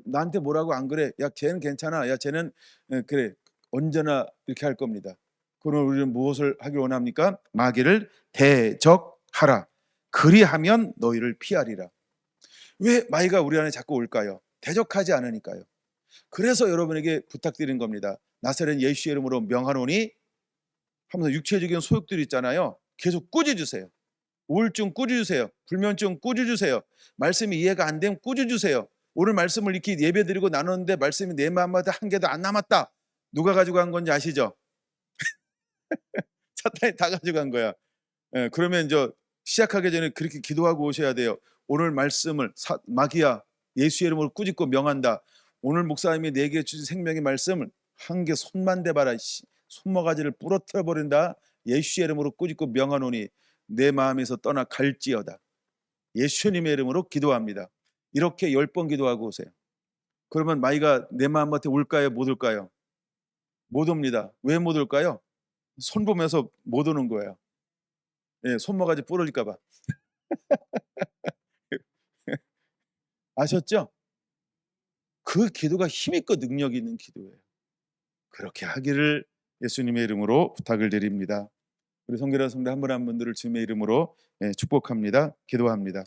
나한테 뭐라고 안 그래. 야, 쟤는 괜찮아. 야, 쟤는 그래. 언제나 이렇게 할 겁니다. 그럼 우리는 무엇을 하길 원합니까? 마귀를 대적하라. 그리하면 너희를 피하리라. 왜 마귀가 우리 안에 자꾸 올까요? 대적하지 않으니까요. 그래서 여러분에게 부탁드린 겁니다. 나사렛 예수의 이름으로 명하노니 하면서 육체적인 소욕들 있잖아요. 계속 꾸짖으세요. 우울증 꾸짖으세요. 불면증 꾸짖으세요. 말씀이 이해가 안 되면 꾸짖으세요. 오늘 말씀을 이렇게 예배드리고 나눴는데 말씀이 내 마음마다 한 개도 안 남았다. 누가 가지고 간 건지 아시죠? 사탄이 다 가지고 간 거야. 예, 그러면 이제 시작하기 전에 그렇게 기도하고 오셔야 돼요. 오늘 말씀을 마귀야 예수의 이름으로 꾸짖고 명한다. 오늘 목사님이 내게 주신 생명의 말씀을 한 개 손만 대봐라. 손모가지를 부러뜨려 버린다. 예수의 이름으로 꾸짖고 명하노니 내 마음에서 떠나 갈지어다. 예수님의 이름으로 기도합니다. 이렇게 10번 기도하고 오세요. 그러면 마귀가 내 마음한테 올까요? 못 올까요? 못 옵니다. 왜 못 올까요? 손 보면서 못 오는 거예요. 예, 손모가지 부러질까 봐. 아셨죠? 그 기도가 힘있고 능력 있는 기도예요. 그렇게 하기를 예수님의 이름으로 부탁을 드립니다. 우리 성결한 성도 한 분 한 분들을 주님의 이름으로 축복합니다. 기도합니다.